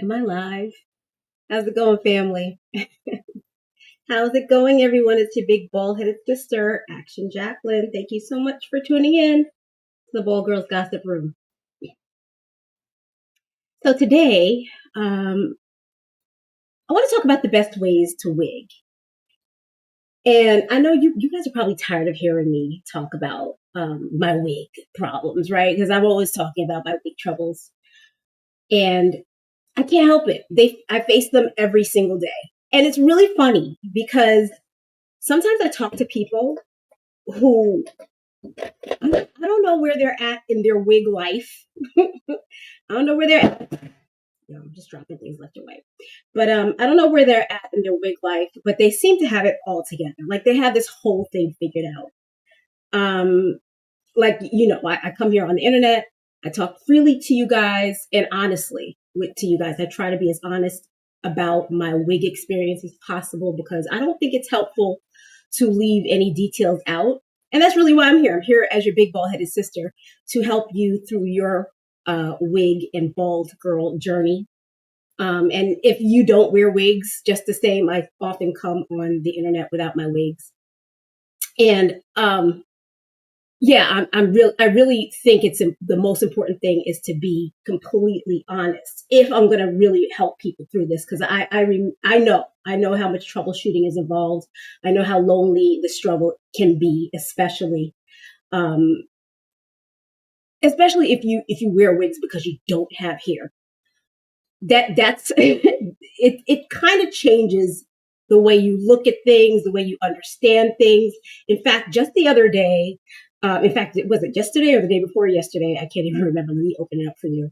Am I live? How's it going, family? How's it going, everyone? It's your big bald-headed sister, Action Jacqueline. Thank you so much for tuning in to the Ball Girls Gossip Room. So today, I want to talk about the best ways to wig. And I know you guys are probably tired of hearing me talk about my wig problems, right? Because I'm always talking about my wig troubles. And I can't help it. I face them every single day. And it's really funny because sometimes I talk to people who I don't know where they're at in their wig life. I don't know where they're at. I'm just dropping things left and right. But I don't know where they're at in their wig life, but they seem to have it all together. Like they have this whole thing figured out. I come here on the internet. I talk freely to you guys and honestly to you guys. I try to be as honest about my wig experience as possible because I don't think it's helpful to leave any details out. And that's really why I'm here. I'm here as your big bald-headed sister to help you through your wig and bald girl journey. And if you don't wear wigs, just the same, I often come on the internet without my wigs. And I really think the most important thing is to be completely honest if I'm going to really help people through this, because I know how much troubleshooting is involved. I know how lonely the struggle can be, especially if you wear wigs because you don't have hair. That's it kind of changes the way you look at things, the way you understand things. In fact, just the other day, was it yesterday or the day before yesterday? I can't even remember. Let me open it up for you.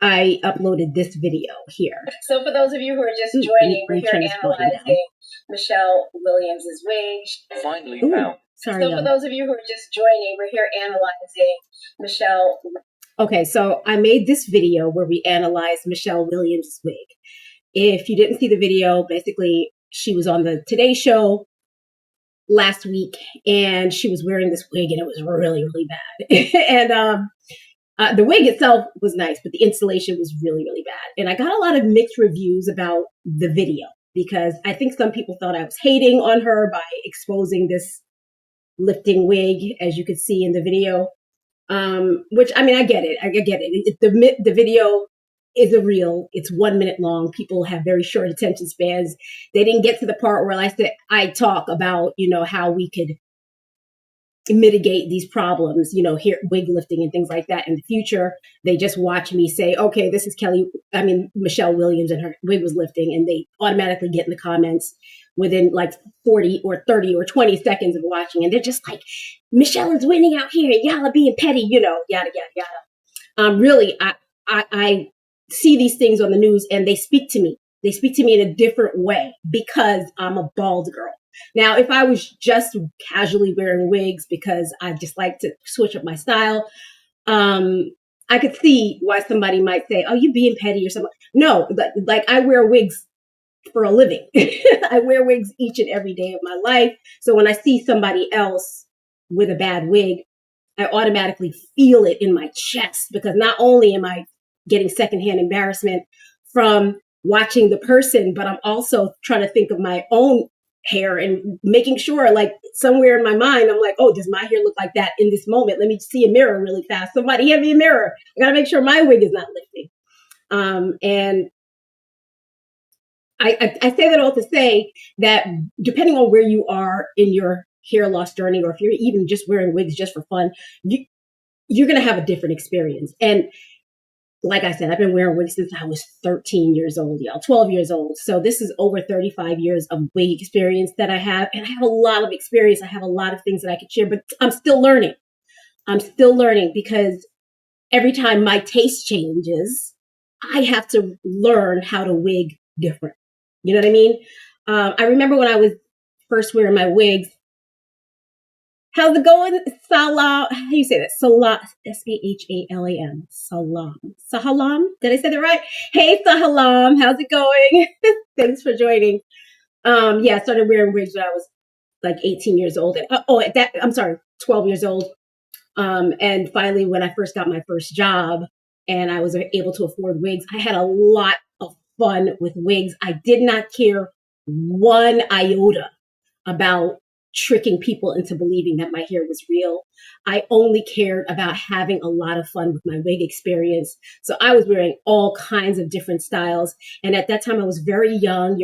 I uploaded this video here. So for those of you who are just joining, we're here analyzing Michelle Williams' wig. Finally found. Sorry. So for those of you who are just joining, we're here analyzing Michelle. Okay, so I made this video where we analyzed Michelle Williams' wig. If you didn't see the video, basically she was on the Today Show last week and she was wearing this wig and it was really, really bad. And the wig itself was nice, but the installation was really, really bad. And I got a lot of mixed reviews about the video because I think some people thought I was hating on her by exposing this lifting wig, as you could see in the video. Which, I mean, I get it. The video is a reel. It's 1 minute long. People have very short attention spans. They didn't get to the part where I talk about, how we could mitigate these problems, here, wig lifting and things like that in the future. They just watch me say, okay, this is Michelle Williams and her wig was lifting, and they automatically get in the comments within like 40 or 30 or 20 seconds of watching. And they're just like, Michelle is winning out here and y'all are being petty, yada, yada, yada. Really, I see these things on the news and they speak to me. They speak to me in a different way because I'm a bald girl. Now, if I was just casually wearing wigs because I just like to switch up my style, I could see why somebody might say, oh, you being petty or something. No, like I wear wigs for a living. I wear wigs each and every day of my life. So when I see somebody else with a bad wig, I automatically feel it in my chest because not only am I getting secondhand embarrassment from watching the person, but I'm also trying to think of my own hair and making sure, like somewhere in my mind, I'm like, oh, does my hair look like that in this moment? Let me see a mirror really fast. Somebody hand me a mirror. I got to make sure my wig is not lifting. And I say that all to say that depending on where you are in your hair loss journey, or if you're even just wearing wigs just for fun, you're going to have a different experience. And like I said, I've been wearing wigs since I was 13 years old, 12 years old. So this is over 35 years of wig experience that I have. And I have a lot of experience. I have a lot of things that I could share, but I'm still learning. Because every time my taste changes, I have to learn how to wig different. You know what I mean? I remember when I was first wearing my wigs. How's it going? Salam. How do you say that? Salam. Sahalam. Salam. Sahalam. Did I say that right? Hey, Sahalam. How's it going? Thanks for joining. I started wearing wigs when I was like 18 years old. And, 12 years old. And finally, when I first got my first job and I was able to afford wigs. I had a lot of fun with wigs. I did not care one iota about tricking people into believing that my hair was real. I only cared about having a lot of fun with my wig experience. So I was wearing all kinds of different styles. And at that time I was very young.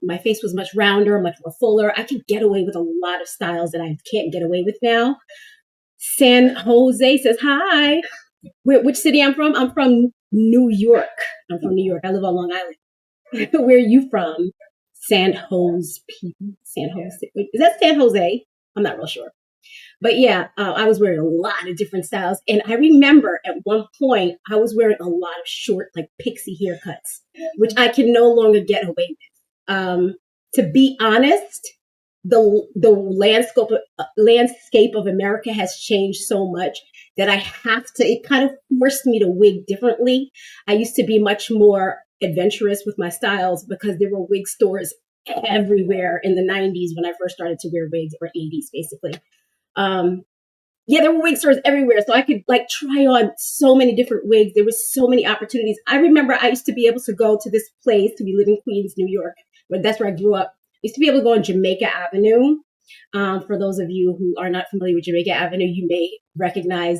My face was much rounder, much more fuller. I could get away with a lot of styles that I can't get away with now. San Jose says, hi. Which city I'm from? I'm from New York. I'm from New York. I live on Long Island. Where are you from? San Jose people. San Jose. Is that San Jose? I'm not real sure. But yeah, I was wearing a lot of different styles. And I remember at one point, I was wearing a lot of short, like pixie haircuts, which I can no longer get away with. To be honest, the landscape of America has changed so much that it kind of forced me to wig differently. I used to be much more adventurous with my styles because there were wig stores everywhere in the 90s when I first started to wear wigs, or 80s basically. There were wig stores everywhere. So I could like try on so many different wigs. There was so many opportunities. I remember I used to be able to go to this place. We live in Queens, New York, but that's where I grew up. I used to be able to go on Jamaica Avenue. For those of you who are not familiar with Jamaica Avenue, you may recognize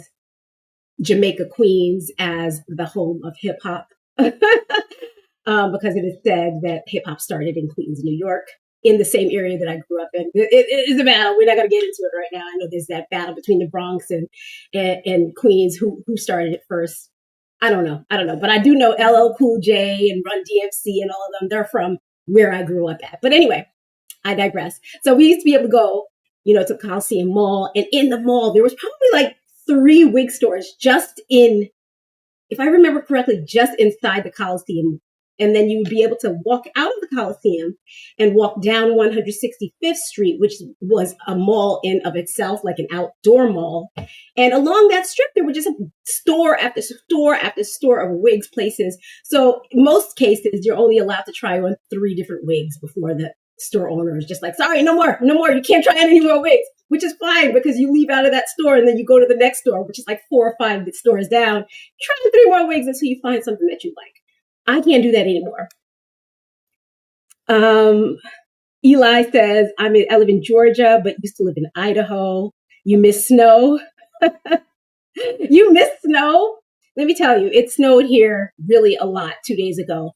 Jamaica, Queens as the home of hip hop. Because it is said that hip hop started in Queens, New York, in the same area that I grew up in. It is a battle. We're not going to get into it right now. I know there's that battle between the Bronx and Queens. Who started it first? I don't know. But I do know LL Cool J and Run DMC and all of them. They're from where I grew up at. But anyway, I digress. So we used to be able to go, to Coliseum Mall. And in the mall, there was probably like 3 wig stores if I remember correctly, just inside the Coliseum. And then you would be able to walk out of the Coliseum and walk down 165th Street, which was a mall in of itself, like an outdoor mall. And along that strip, there were just store after store after store of wigs places. So in most cases, you're only allowed to try on 3 different wigs before the store owner is just like, sorry, no more. You can't try on any more wigs, which is fine because you leave out of that store and then you go to the next store, which is like 4 or 5 stores down. Try on 3 more wigs until you find something that you like. I can't do that anymore. Eli says, I live in Georgia, but used to live in Idaho. You miss snow? You miss snow? Let me tell you, it snowed here really a lot 2 days ago,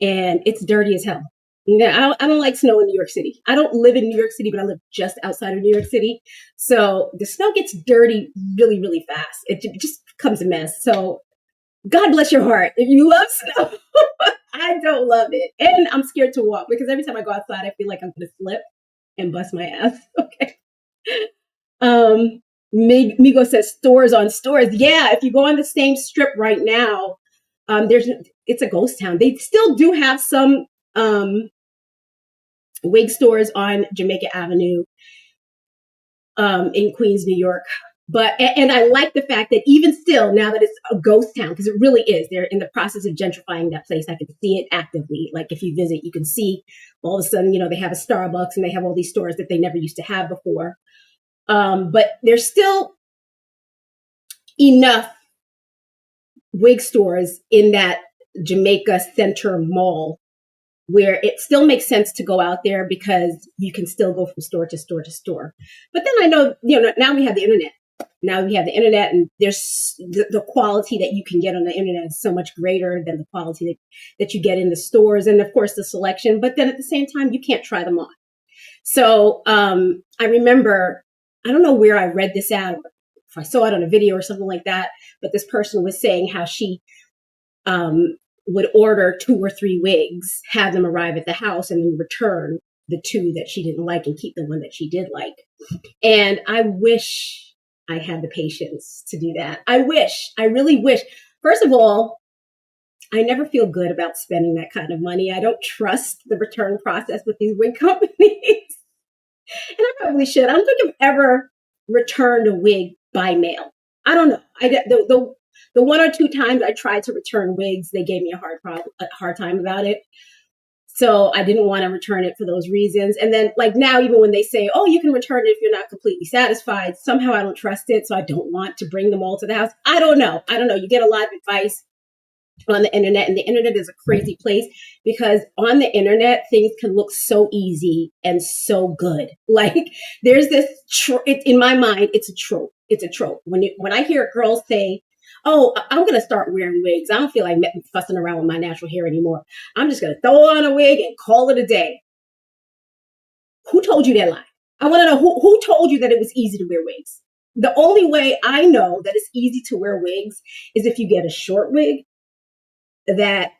and it's dirty as hell. I don't like snow in New York City. I don't live in New York City, but I live just outside of New York City. So the snow gets dirty really, really fast. It just becomes a mess. So God bless your heart if you love snow. I don't love it. And I'm scared to walk because every time I go outside, I feel like I'm going to slip and bust my ass. Okay. Migo says stores on stores. Yeah, if you go on the same strip right now, it's a ghost town. They still do have some wig stores on Jamaica Avenue in Queens, New York. And I like the fact that even still, now that it's a ghost town, because it really is, they're in the process of gentrifying that place. I can see it actively. Like if you visit, you can see all of a sudden, they have a Starbucks and they have all these stores that they never used to have before. But there's still enough wig stores in that Jamaica Center Mall where it still makes sense to go out there because you can still go from store to store to store. But then I know, now we have the internet. And there's the quality that you can get on the internet is so much greater than the quality that you get in the stores. And of course the selection, but then at the same time, you can't try them on. So I remember, I don't know where I read this out, if I saw it on a video or something like that, but this person was saying how she would order 2 or 3 wigs, have them arrive at the house, and then return the 2 that she didn't like and keep the one that she did like. And I wish I had the patience to do that. I really wish. First of all, I never feel good about spending that kind of money. I don't trust the return process with these wig companies. And I probably should. I don't think I've ever returned a wig by mail. I don't know. The 1 or 2 times I tried to return wigs, they gave me a hard time about it. So I didn't want to return it for those reasons. And then like now, even when they say, oh, you can return it if you're not completely satisfied, somehow I don't trust it. So I don't want to bring them all to the house. I don't know. You get a lot of advice on the internet, and the internet is a crazy place because on the internet things can look so easy and so good. Like there's this in my mind, it's a trope when I hear girls say, oh, I'm going to start wearing wigs, I don't feel like fussing around with my natural hair anymore, I'm just going to throw on a wig and call it a day. Who told you that lie? I want to know who told you that it was easy to wear wigs. The only way I know that it's easy to wear wigs is if you get a short wig that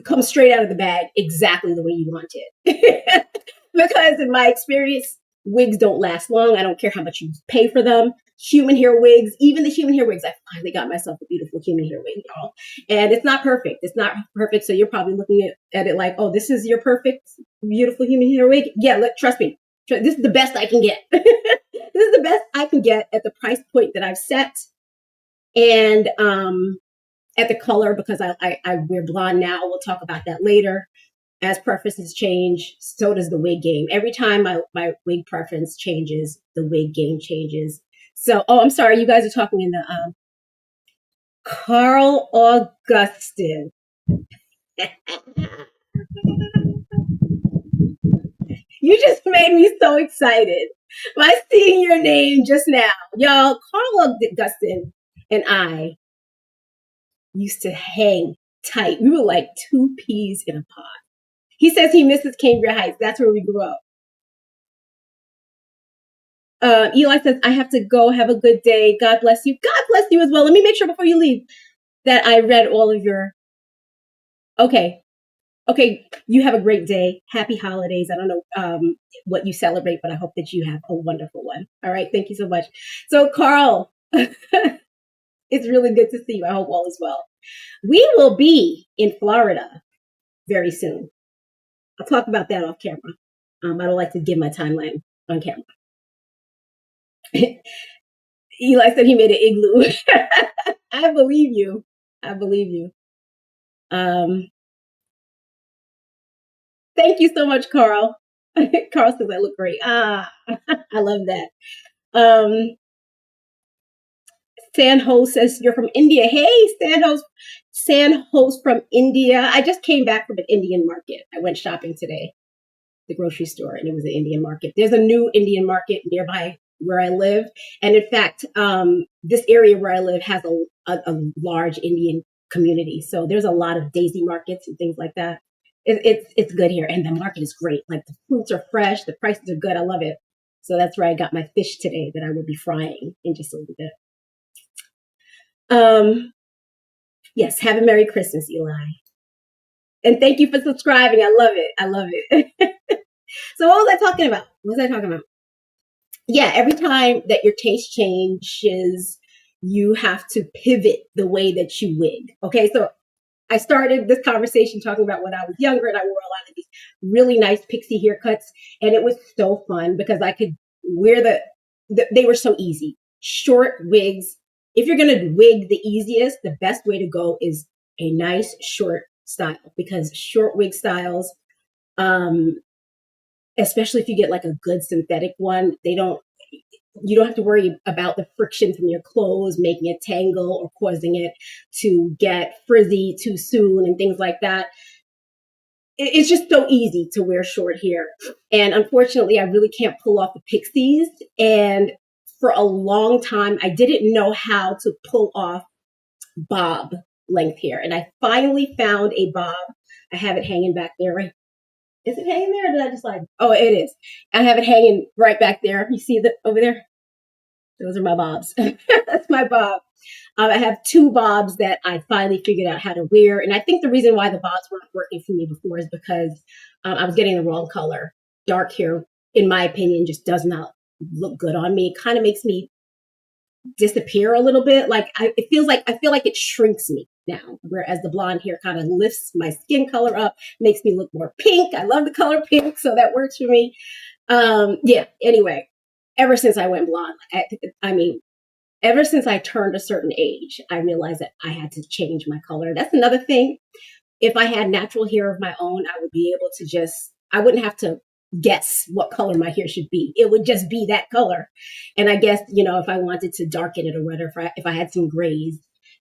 comes straight out of the bag exactly the way you want it. Because in my experience, wigs don't last long. I don't care how much you pay for them. Human hair wigs, even the human hair wigs, I finally got myself a beautiful human hair wig, y'all. And it's not perfect. It's not perfect. So you're probably looking at it like, oh, this is your perfect, beautiful human hair wig. Yeah, trust me. This is the best I can get. This is the best I can get at the price point that I've set. And at the color, because I wear blonde now. We'll talk about that later. As preferences change, so does the wig game. Every time my wig preference changes, the wig game changes. So, oh, I'm sorry, you guys are talking in the Carl Augustin. You just made me so excited by seeing your name just now. Y'all, Carl Augustin and I used to hang tight. We were like two peas in a pod. He says he misses Cambria Heights. That's where we grew up. Eli says, I have to go. Have a good day. God bless you. God bless you as well. Let me make sure before you leave that I read all of your... Okay. You have a great day. Happy holidays. I don't know what you celebrate, but I hope that you have a wonderful one. All right. Thank you so much. So, Carl, it's really good to see you. I hope all is well. We will be in Florida very soon. I'll talk about that off camera. I don't like to give my timeline on camera. Eli said he made an igloo. I believe you. Thank you so much, Carl. Carl says I look great. I love that. Sanho says you're from India. Hey, Sanho's from India. I just came back from an Indian market. I went shopping today, the grocery store, and it was an Indian market. There's a new Indian market nearby where I live. And in fact, this area where I live has a large Indian community. So there's a lot of daisy markets and things like that. It's good here. And the market is great. Like the fruits are fresh. The prices are good. I love it. So that's where I got my fish today that I will be frying in just a little bit. Yes, have a Merry Christmas, Eli. And thank you for subscribing. I love it. So what was I talking about? Yeah, every time that your taste changes, you have to pivot the way that you wig. Okay, so I started this conversation talking about when I was younger and I wore a lot of these really nice pixie haircuts, and it was so fun because I could wear they were so easy. Short wigs. If you're going to wig the easiest, the best way to go is a nice short style, because short wig styles, especially if you get like a good synthetic one, you don't have to worry about the friction from your clothes making it tangle or causing it to get frizzy too soon and things like that. It's just so easy to wear short hair. And unfortunately, I really can't pull off the pixies. And for a long time, I didn't know how to pull off bob length hair. And I finally found a bob. I have it hanging back there, right? Is it hanging there? Or did I just oh, it is. I have it hanging right back there. You see that over there? Those are my bobs. That's my bob. I have two bobs that I finally figured out how to wear. And I think the reason why the bobs weren't working for me before is because I was getting the wrong color. Dark hair, in my opinion, just does not look good on me. It kind of makes me disappear a little bit. I feel like it shrinks me now, whereas the blonde hair kind of lifts my skin color up, makes me look more pink. I love the color pink, so that works for me. Yeah, anyway, ever since I went blonde, ever since I turned a certain age, I realized that I had to change my color. That's another thing. if I had natural hair of my own, I would be able to I wouldn't have to guess what color my hair should be. It would just be that color. And I guess, if I wanted to darken it or whatever, if I had some grays,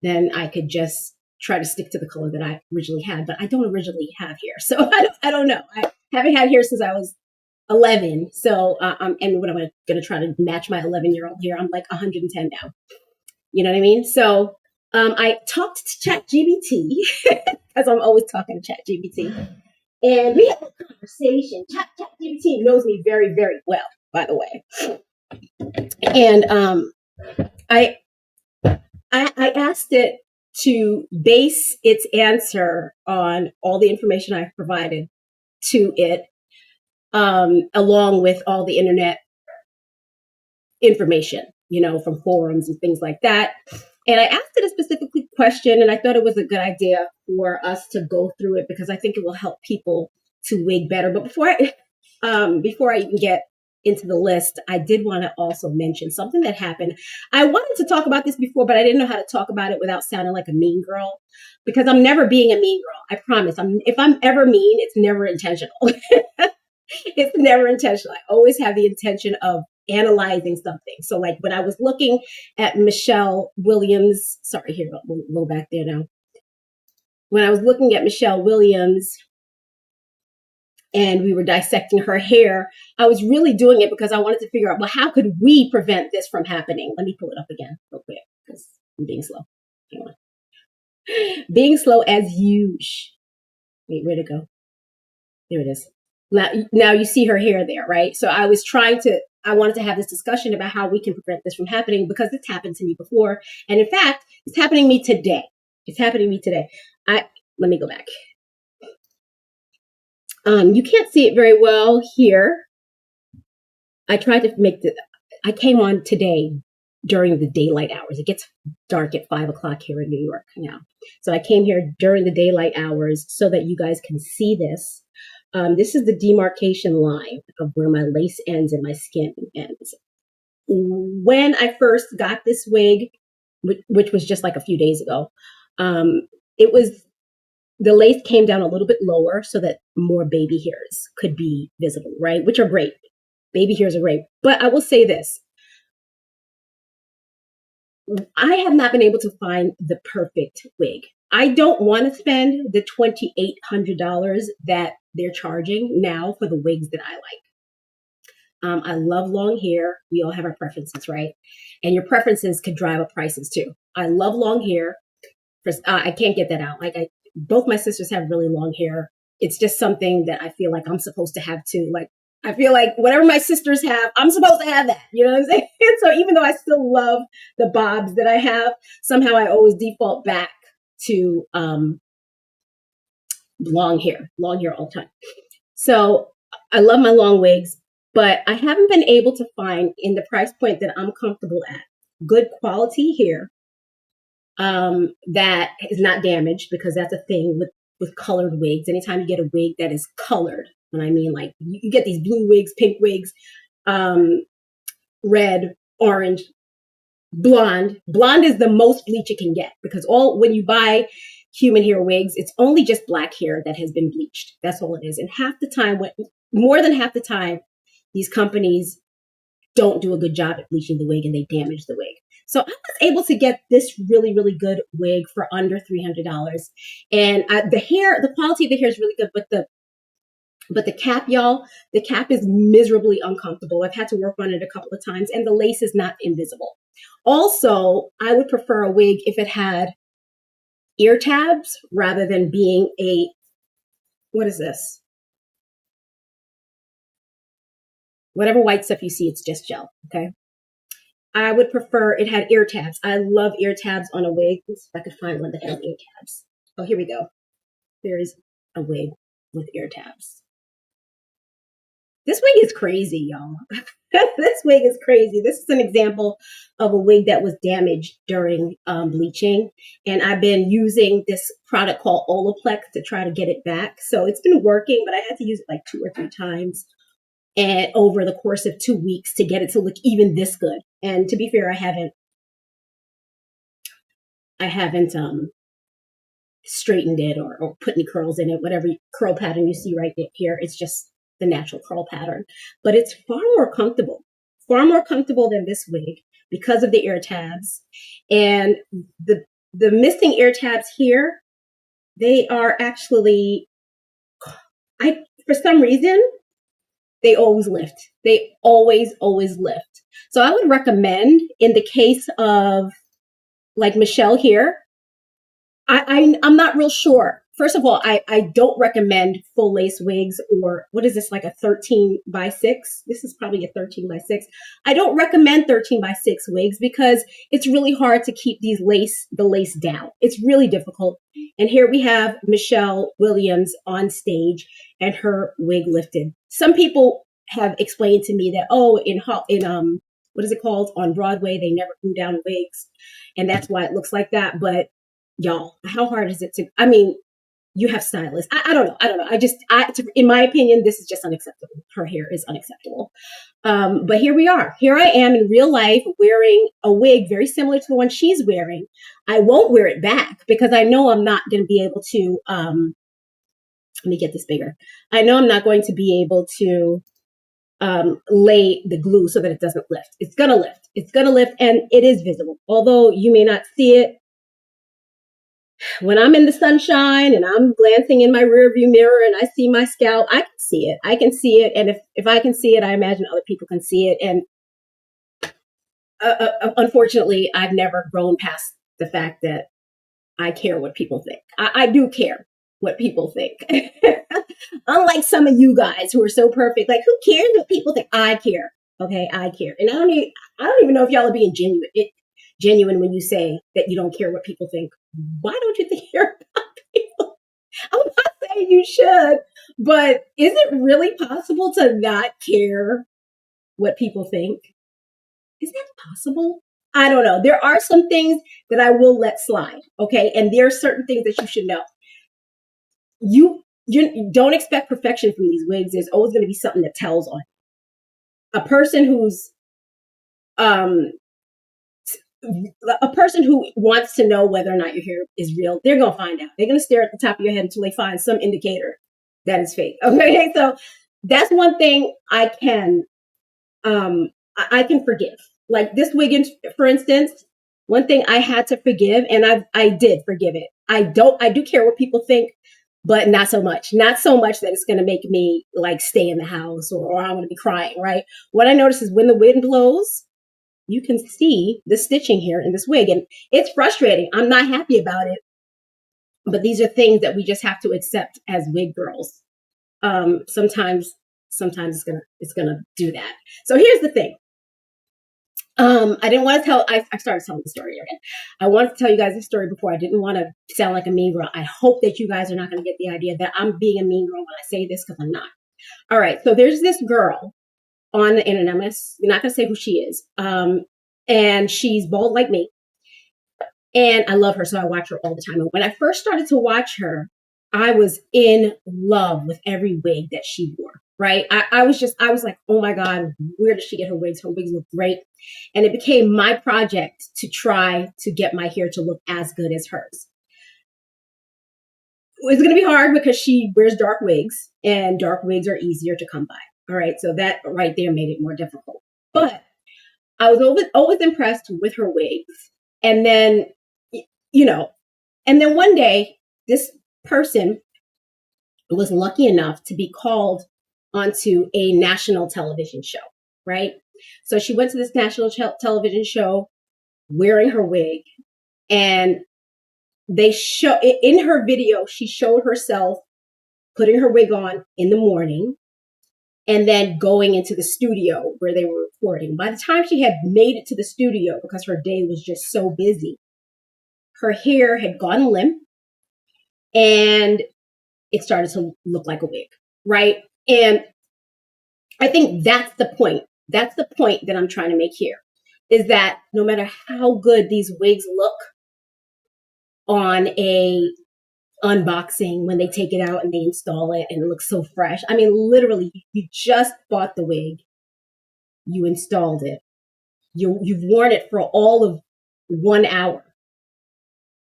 then I could just try to stick to the color that I originally had. But I don't originally have hair. So I don't know. I haven't had hair since I was 11. So, and what am I going to try to match my 11-year-old hair? I'm like 110 now. You know what I mean? So, I talked to ChatGPT because I'm always talking to ChatGPT, and we had a conversation. ChatGPT knows me very, very well, by the way. And I asked it to base its answer on all the information I've provided to it, along with all the internet information, from forums and things like that. And I asked it a specific question, and I thought it was a good idea for us to go through it because I think it will help people to wig better. But before I even get into the list, I did want to also mention something that happened. I wanted to talk about this before, but I didn't know how to talk about it without sounding like a mean girl, because I'm never being a mean girl. I promise. If I'm ever mean, it's never intentional. It's never intentional. I always have the intention of analyzing something. So like when I was looking at Michelle Williams, sorry, here, we'll go back there now. When I was looking at Michelle Williams and we were dissecting her hair, I was really doing it because I wanted to figure out, well, how could we prevent this from happening? Let me pull it up again real quick because I'm being slow. Hang on. Being slow as usual. Wait, where'd it go? There it is. Now you see her hair there, right? So I wanted to have this discussion about how we can prevent this from happening because it's happened to me before. And in fact, it's happening to me today. Let me go back. You can't see it very well here. I tried to I came on today during the daylight hours. It gets dark at 5 o'clock here in New York now. So I came here during the daylight hours so that you guys can see this. This is the demarcation line of where my lace ends and my skin ends. When I first got this wig, which was just like a few days ago, the lace came down a little bit lower so that more baby hairs could be visible, right? Which are great. Baby hairs are great. But I will say this. I have not been able to find the perfect wig. I don't want to spend the $2,800 that they're charging now for the wigs that I like. I love long hair. We all have our preferences, right? And your preferences could drive up prices too. I love long hair. I can't get that out. Both my sisters have really long hair. It's just something that I feel like I'm supposed to have too. Like, I feel like whatever my sisters have, I'm supposed to have that. You know what I'm saying? So even though I still love the bobs that I have, somehow I always default back to long hair all the time. So I love my long wigs, but I haven't been able to find in the price point that I'm comfortable at good quality hair that is not damaged, because that's a thing with colored wigs. Anytime you get a wig that is colored, and I mean like you get these blue wigs, pink wigs, red, orange, blonde. Blonde is the most bleach you can get, because when you buy human hair wigs, it's only just black hair that has been bleached. That's all it is. And more than half the time, these companies don't do a good job at bleaching the wig and they damage the wig. So I was able to get this really, really good wig for under $300. And the quality of the hair is really good, but the cap, y'all, the cap is miserably uncomfortable. I've had to work on it a couple of times, and the lace is not invisible. Also, I would prefer a wig if it had ear tabs rather than being what is this? Whatever white stuff you see, it's just gel, okay? I would prefer it had ear tabs. I love ear tabs on a wig. Let's see if I could find one that has ear tabs. Oh, here we go. There's a wig with ear tabs. This wig is crazy, y'all. This wig is crazy. This is an example of a wig that was damaged during bleaching. And I've been using this product called Olaplex to try to get it back. So it's been working, but I had to use it like 2 or 3 times and over the course of 2 weeks to get it to look even this good. And to be fair, I haven't straightened it or put any curls in it, whatever curl pattern you see right here. It's just the natural curl pattern. But it's far more comfortable than this wig because of the ear tabs. And the missing ear tabs here, they are actually, for some reason, they always lift. They always lift. So I would recommend, in the case of like Michelle here, I'm not real sure. First of all, I don't recommend full lace wigs, or what is this, like a 13x6? This is probably a 13x6. I don't recommend 13x6 wigs because it's really hard to keep the lace down. It's really difficult. And here we have Michelle Williams on stage and her wig lifted. Some people have explained to me that, what is it called? On Broadway, they never glue down wigs, and that's why it looks like that. But y'all, how hard is it to, you have stylists. I don't know. In my opinion, this is just unacceptable. Her hair is unacceptable. But here we are. Here I am in real life wearing a wig very similar to the one she's wearing. I won't wear it back because I know I'm not going to be able to, let me get this bigger. I know I'm not going to be able to lay the glue so that it doesn't lift. It's going to lift. It's going to lift, and it is visible. Although you may not see it, when I'm in the sunshine and I'm glancing in my rearview mirror and I see my scalp, I can see it. I can see it. And if I can see it, I imagine other people can see it. And unfortunately, I've never grown past the fact that I care what people think. I do care what people think. Unlike some of you guys who are so perfect. Like, who cares what people think? I care. Okay, I care. And I don't even know if y'all are being genuine when you say that you don't care what people think. Why don't you care about people? I'm not saying you should, but is it really possible to not care what people think? Is that possible? I don't know. There are some things that I will let slide, okay? And there are certain things that you should know. You don't expect perfection from these wigs. There's always going to be something that tells on it. A person who wants to know whether or not your hair is real, they're going to find out. They're going to stare at the top of your head until they find some indicator that is fake. Okay. So that's one thing I can forgive. Like this wig, for instance, one thing I had to forgive, and I did forgive it. I do care what people think, but not so much that it's going to make me like stay in the house or I'm going to be crying. Right. What I notice is when the wind blows, you can see the stitching here in this wig, and it's frustrating. I'm not happy about it, but these are things that we just have to accept as wig girls. Sometimes it's gonna do that. So here's the thing. I didn't want to tell. I started telling the story again. I wanted to tell you guys the story before. I didn't want to sound like a mean girl. I hope that you guys are not going to get the idea that I'm being a mean girl when I say this, because I'm not. All right. So there's this girl on the internet. I'm not going to say who she is. And she's bald like me. And I love her, so I watch her all the time. And when I first started to watch her, I was in love with every wig that she wore, right? I was like, oh my God, where does she get her wigs? Her wigs look great. And it became my project to try to get my hair to look as good as hers. It's going to be hard because she wears dark wigs, and dark wigs are easier to come by. All right. So that right there made it more difficult. But I was always impressed with her wigs. And then, one day, this person was lucky enough to be called onto a national television show, right? So she went to this national television show wearing her wig, and in her video, she showed herself putting her wig on in the morning and then going into the studio where they were recording. By the time she had made it to the studio, because her day was just so busy, her hair had gone limp and it started to look like a wig, right? And I think that's the point. That's the point that I'm trying to make here, is that no matter how good these wigs look on a unboxing, when they take it out and they install it and it looks so fresh. I mean, literally, you just bought the wig, you installed it, you've worn it for all of 1 hour.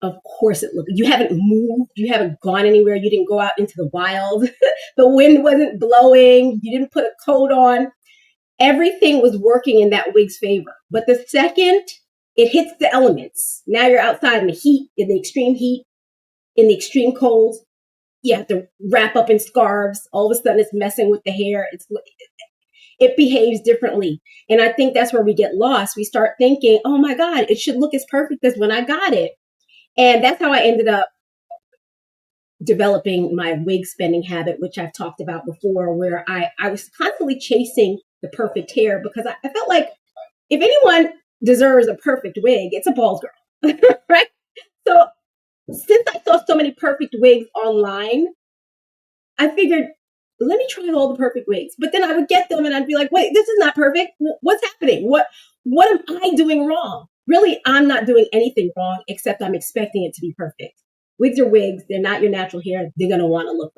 Of course it looked, you haven't moved, you haven't gone anywhere, you didn't go out into the wild, the wind wasn't blowing, you didn't put a coat on. Everything was working in that wig's favor. But the second it hits the elements, now you're outside in the heat, in the extreme heat, in the extreme cold, you have to wrap up in scarves. All of a sudden it's messing with the hair. It behaves differently. And I think that's where we get lost. We start thinking, oh my God, it should look as perfect as when I got it. And that's how I ended up developing my wig spending habit, which I've talked about before, where I was constantly chasing the perfect hair because I felt like if anyone deserves a perfect wig, it's a bald girl, right? So since I saw so many perfect wigs online, I figured, let me try all the perfect wigs. But then I would get them and I'd be like, wait, this is not perfect. What's happening? What am I doing wrong? Really, I'm not doing anything wrong, except I'm expecting it to be perfect. Wigs are wigs. They're not your natural hair. They're going to want to look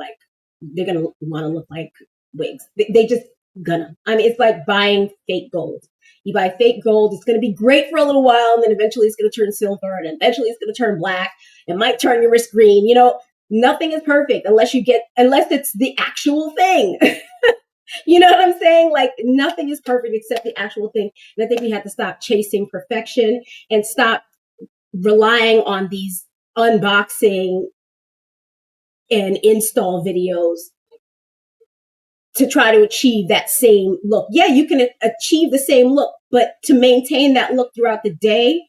like wigs. They just gonna. I mean, it's like buying fake gold. You buy fake gold, it's going to be great for a little while, and then eventually it's going to turn silver, and eventually it's going to turn black. It might turn your wrist green. You know, nothing is perfect unless it's the actual thing. You know what I'm saying? Like nothing is perfect except the actual thing. And I think we have to stop chasing perfection and stop relying on these unboxing and install videos to try to achieve that same look. Yeah, you can achieve the same look, but to maintain that look throughout the day,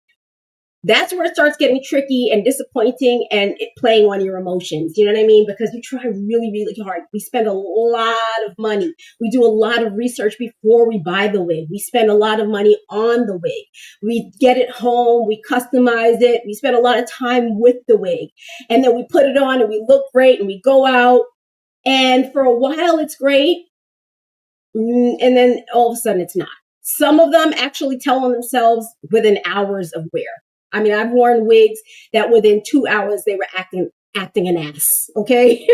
that's where it starts getting tricky and disappointing and it playing on your emotions. You know what I mean? Because you try really, really hard. We spend a lot of money. We do a lot of research before we buy the wig. We spend a lot of money on the wig. We get it home. We customize it. We spend a lot of time with the wig. And then we put it on and we look great and we go out. And for a while, it's great. And then all of a sudden, it's not. Some of them actually tell on themselves within hours of wear. I mean, I've worn wigs that within 2 hours, they were acting an ass, okay?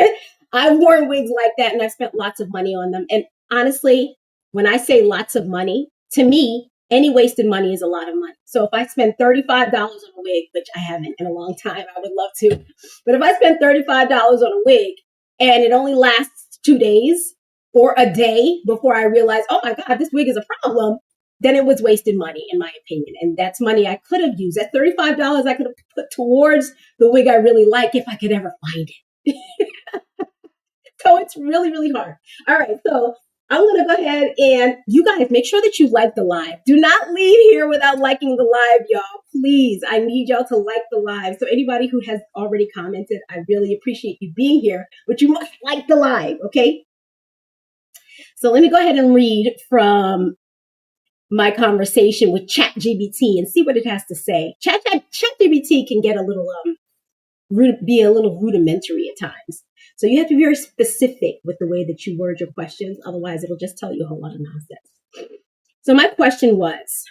I've worn wigs like that, and I've spent lots of money on them. And honestly, when I say lots of money, to me, any wasted money is a lot of money. So if I spend $35 on a wig, which I haven't in a long time, I would love to. But if I spend $35 on a wig and it only lasts 2 days or a day before I realize, oh my God, this wig is a problem, then it was wasted money, in my opinion. And that's money I could have used. That $35 I could have put towards the wig I really like if I could ever find it. So it's really, really hard. All right, so I'm going to go ahead and you guys make sure that you like the live. Do not leave here without liking the live, y'all. Please, I need y'all to like the live. So anybody who has already commented, I really appreciate you being here, but you must like the live, okay? So let me go ahead and read from my conversation with ChatGPT and see what it has to say. ChatGPT can get be a little rudimentary at times. So you have to be very specific with the way that you word your questions. Otherwise, it'll just tell you a whole lot of nonsense. So my question was,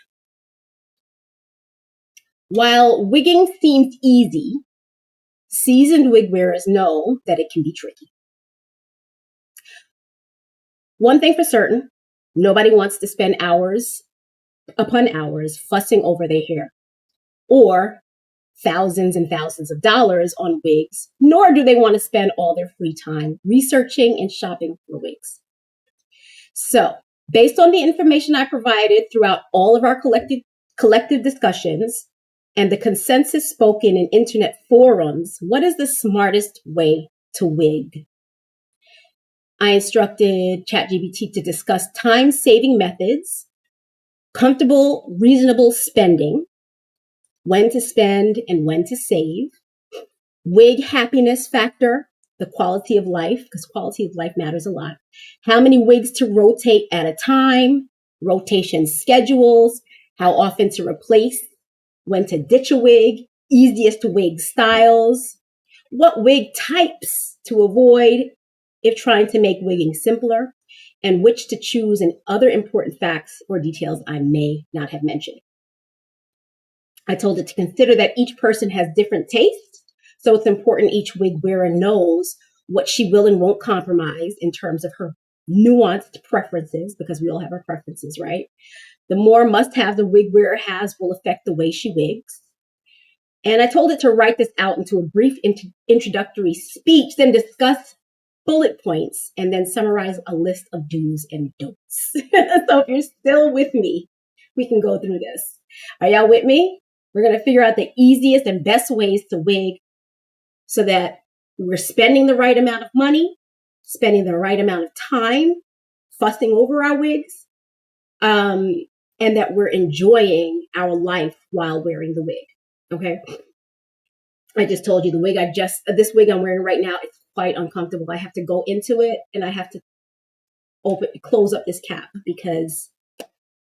while wigging seems easy, seasoned wig wearers know that it can be tricky. One thing for certain, nobody wants to spend hours upon hours fussing over their hair or thousands and thousands of dollars on wigs, nor do they want to spend all their free time researching and shopping for wigs. So, based on the information I provided throughout all of our collective discussions and the consensus spoken in internet forums, what is the smartest way to wig? I instructed ChatGPT to discuss time-saving methods, comfortable, reasonable spending, when to spend and when to save, wig happiness factor, the quality of life, because quality of life matters a lot, how many wigs to rotate at a time, rotation schedules, how often to replace, when to ditch a wig, easiest to wig styles, what wig types to avoid if trying to make wigging simpler, and which to choose, and other important facts or details I may not have mentioned. I told it to consider that each person has different tastes, so it's important each wig wearer knows what she will and won't compromise in terms of her nuanced preferences, because we all have our preferences, right? The more must-have the wig wearer has will affect the way she wigs. And I told it to write this out into a brief introductory speech, then discuss bullet points, and then summarize a list of do's and don'ts. So if you're still with me, we can go through this. Are y'all with me? We're going to figure out the easiest and best ways to wig so that we're spending the right amount of money, spending the right amount of time fussing over our wigs, and that we're enjoying our life while wearing the wig. Okay. I just told you this wig I'm wearing right now, it's quite uncomfortable. I have to go into it and I have to close up this cap because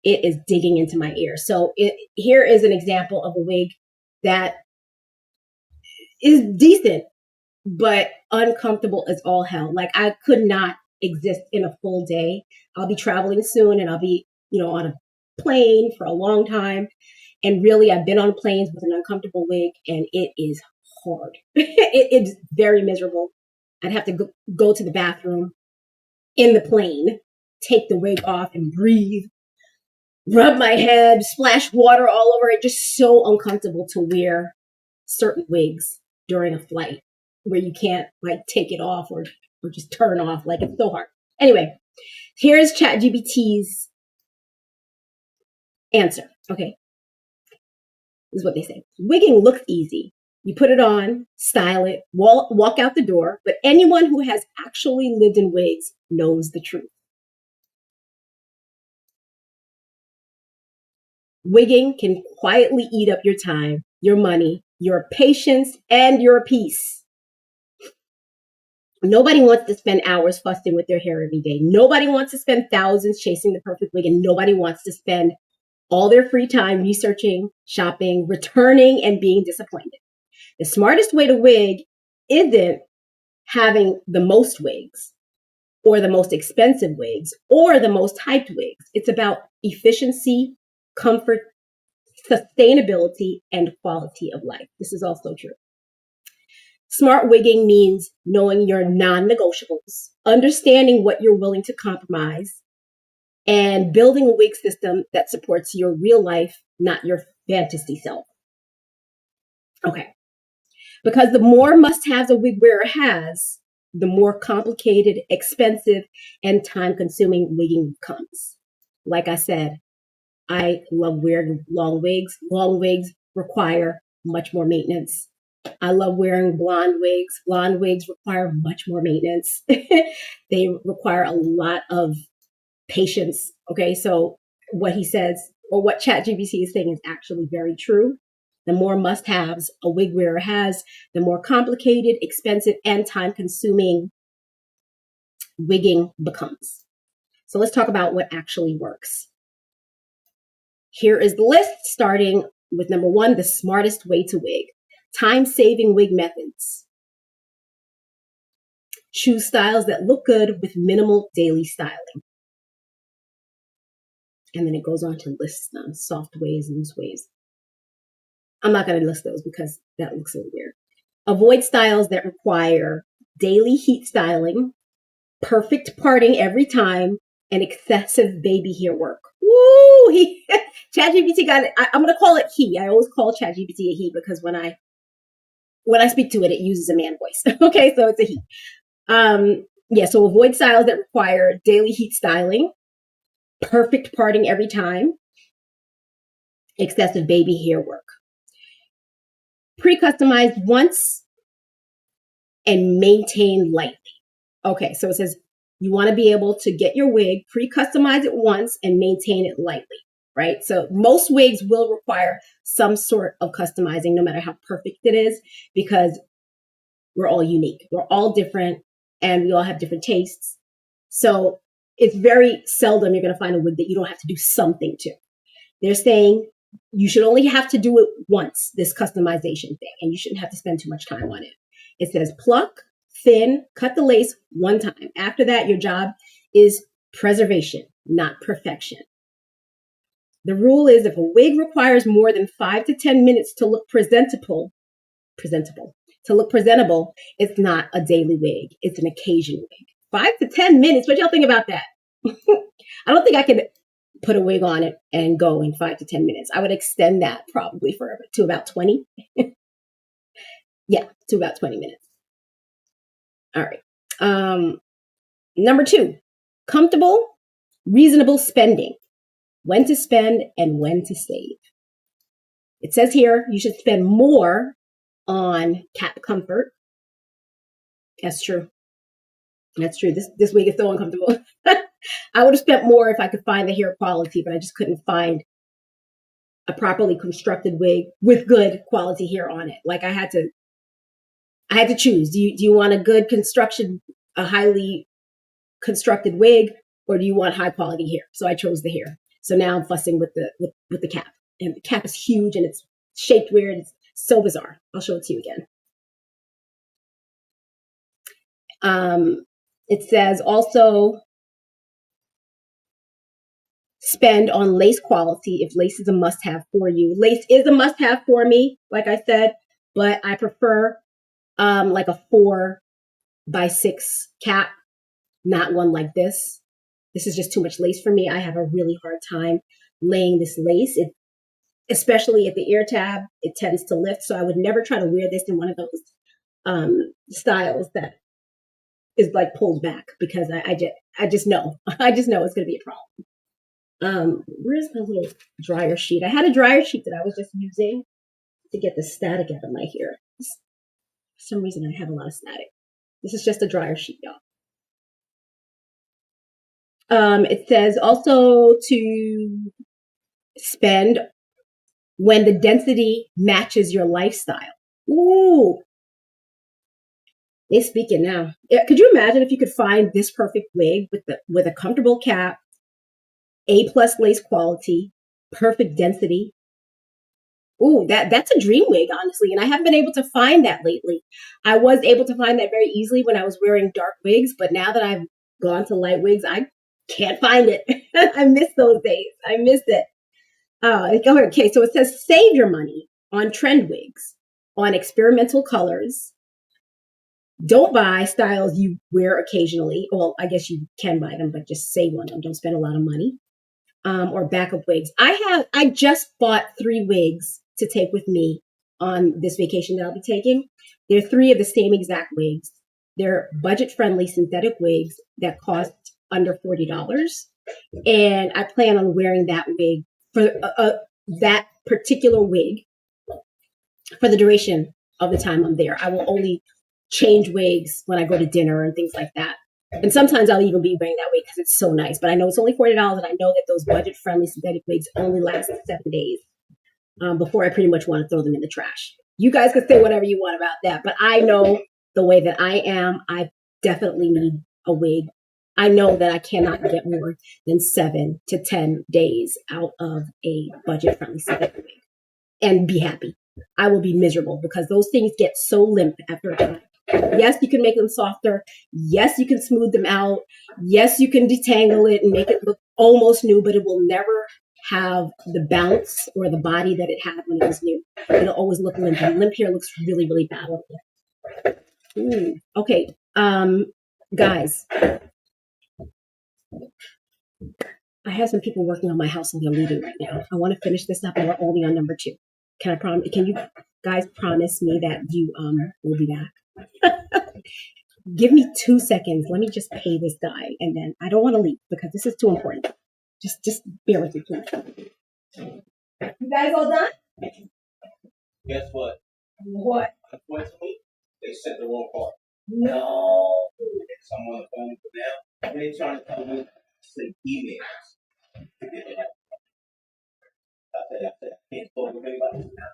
it is digging into my ear. So here is an example of a wig that is decent, but uncomfortable as all hell. Like I could not exist in a full day. I'll be traveling soon and I'll be, on a plane for a long time. And really, I've been on planes with an uncomfortable wig and it is hard. It's very miserable. I'd have to go to the bathroom in the plane, take the wig off and breathe, rub my head, splash water all over it. Just so uncomfortable to wear certain wigs during a flight where you can't like take it off or just turn off. Like it's so hard. Anyway, here's ChatGPT's answer. Okay. This is what they say. Wigging looks easy. You put it on, style it, walk out the door, but anyone who has actually lived in wigs knows the truth. Wigging can quietly eat up your time, your money, your patience, and your peace. Nobody wants to spend hours fussing with their hair every day. Nobody wants to spend thousands chasing the perfect wig, and nobody wants to spend all their free time researching, shopping, returning, and being disappointed. The smartest way to wig isn't having the most wigs or the most expensive wigs or the most hyped wigs. It's about efficiency, comfort, sustainability, and quality of life. This is also true. Smart wigging means knowing your non-negotiables, understanding what you're willing to compromise, and building a wig system that supports your real life, not your fantasy self. Okay. Because the more must-haves a wig wearer has, the more complicated, expensive, and time-consuming wigging becomes. Like I said, I love wearing long wigs. Long wigs require much more maintenance. I love wearing blonde wigs. Blonde wigs require much more maintenance. They require a lot of patience. Okay, so what he says, or what ChatGPT is saying, is actually very true. The more must-haves a wig wearer has, the more complicated, expensive, and time-consuming wigging becomes. So let's talk about what actually works. Here is the list, starting with number 1, the smartest way to wig. Time-saving wig methods. Choose styles that look good with minimal daily styling. And then it goes on to list them, soft waves, loose waves. I'm not going to list those because that looks so weird. Avoid styles that require daily heat styling, perfect parting every time, and excessive baby hair work. Woo! ChatGPT got it. I'm going to call it he. I always call ChatGPT a he because when I speak to it, it uses a man voice. Okay, so it's a he. So avoid styles that require daily heat styling, perfect parting every time, excessive baby hair work. Pre-customized once and maintain lightly. Okay, so it says you want to be able to get your wig, pre-customize it once and maintain it lightly, right? So most wigs will require some sort of customizing, no matter how perfect it is, because we're all unique. We're all different and we all have different tastes. So it's very seldom you're going to find a wig that you don't have to do something to. They're saying you should only have to do it once, this customization thing, and you shouldn't have to spend too much time on it. It says pluck, thin, cut the lace one time. After that, your job is preservation, not perfection. The rule is if a wig requires more than 5 to 10 minutes to look presentable, it's not a daily wig. It's an occasion wig. 5 to 10 minutes. What y'all think about that? I don't think I could put a wig on it and go in 5 to 10 minutes. I would extend that probably to about 20. Yeah, to about 20 minutes. All right. Number 2, comfortable, reasonable spending. When to spend and when to save. It says here you should spend more on cat comfort. That's true. That's true. This wig is so uncomfortable. I would have spent more if I could find the hair quality, but I just couldn't find a properly constructed wig with good quality hair on it. Like I had to choose. Do you want a good construction, a highly constructed wig, or do you want high quality hair? So I chose the hair. So now I'm fussing with the cap, and the cap is huge and it's shaped weird. It's so bizarre. I'll show it to you again. It says also spend on lace quality if lace is a must-have for you. Lace is a must-have for me, like I said, but I prefer like a 4x6 cap, not one like this. This is just too much lace for me. I have a really hard time laying this lace, especially at the ear tab. It tends to lift, so I would never try to wear this in one of those styles that is like pulled back, because I just know I just know it's going to be a problem. Where's my little dryer sheet? I had a dryer sheet that I was just using to get the static out of my hair. For some reason, I have a lot of static. This is just a dryer sheet, y'all. It says also to spend when the density matches your lifestyle. Ooh, they're speaking now. Could you imagine if you could find this perfect wig with a comfortable cap, A+ lace quality, perfect density? Ooh, that's a dream wig, honestly, and I haven't been able to find that lately. I was able to find that very easily when I was wearing dark wigs, but now that I've gone to light wigs, I can't find it. I miss those days. I missed it. Okay, so it says save your money on trend wigs, on experimental colors. Don't buy styles you wear occasionally. Well, I guess you can buy them, but just save on them. Don't spend a lot of money. Or backup wigs. I just bought 3 wigs to take with me on this vacation that I'll be taking. They're 3 of the same exact wigs. They're budget-friendly synthetic wigs that cost under $40. And I plan on wearing that wig for that particular wig for the duration of the time I'm there. I will only change wigs when I go to dinner and things like that. And sometimes I'll even be wearing that wig because it's so nice. But I know it's only $40, and I know that those budget-friendly synthetic wigs only last 7 days before I pretty much want to throw them in the trash. You guys can say whatever you want about that, but I know the way that I am, I definitely need a wig. I know that I cannot get more than 7 to 10 days out of a budget-friendly synthetic wig and be happy. I will be miserable because those things get so limp after a time. Yes, you can make them softer. Yes, you can smooth them out. Yes, you can detangle it and make it look almost new, but it will never have the bounce or the body that it had when it was new. It'll always look limp, and limp hair looks really, really bad on it. Ooh, okay, guys, I have some people working on my house and they're leaving right now. I want to finish this up, and we're only on number 2. Can you guys promise me that you will be back? Give me 2 seconds. Let me just pay this guy, and then I don't want to leave because this is too important. Just bear with me, please. You guys all done? Guess what? What? Unfortunately, they sent the wrong part. No. I'm on the phone for now. They're trying to tell me to send emails to get it. I said, I can't talk with anybody now.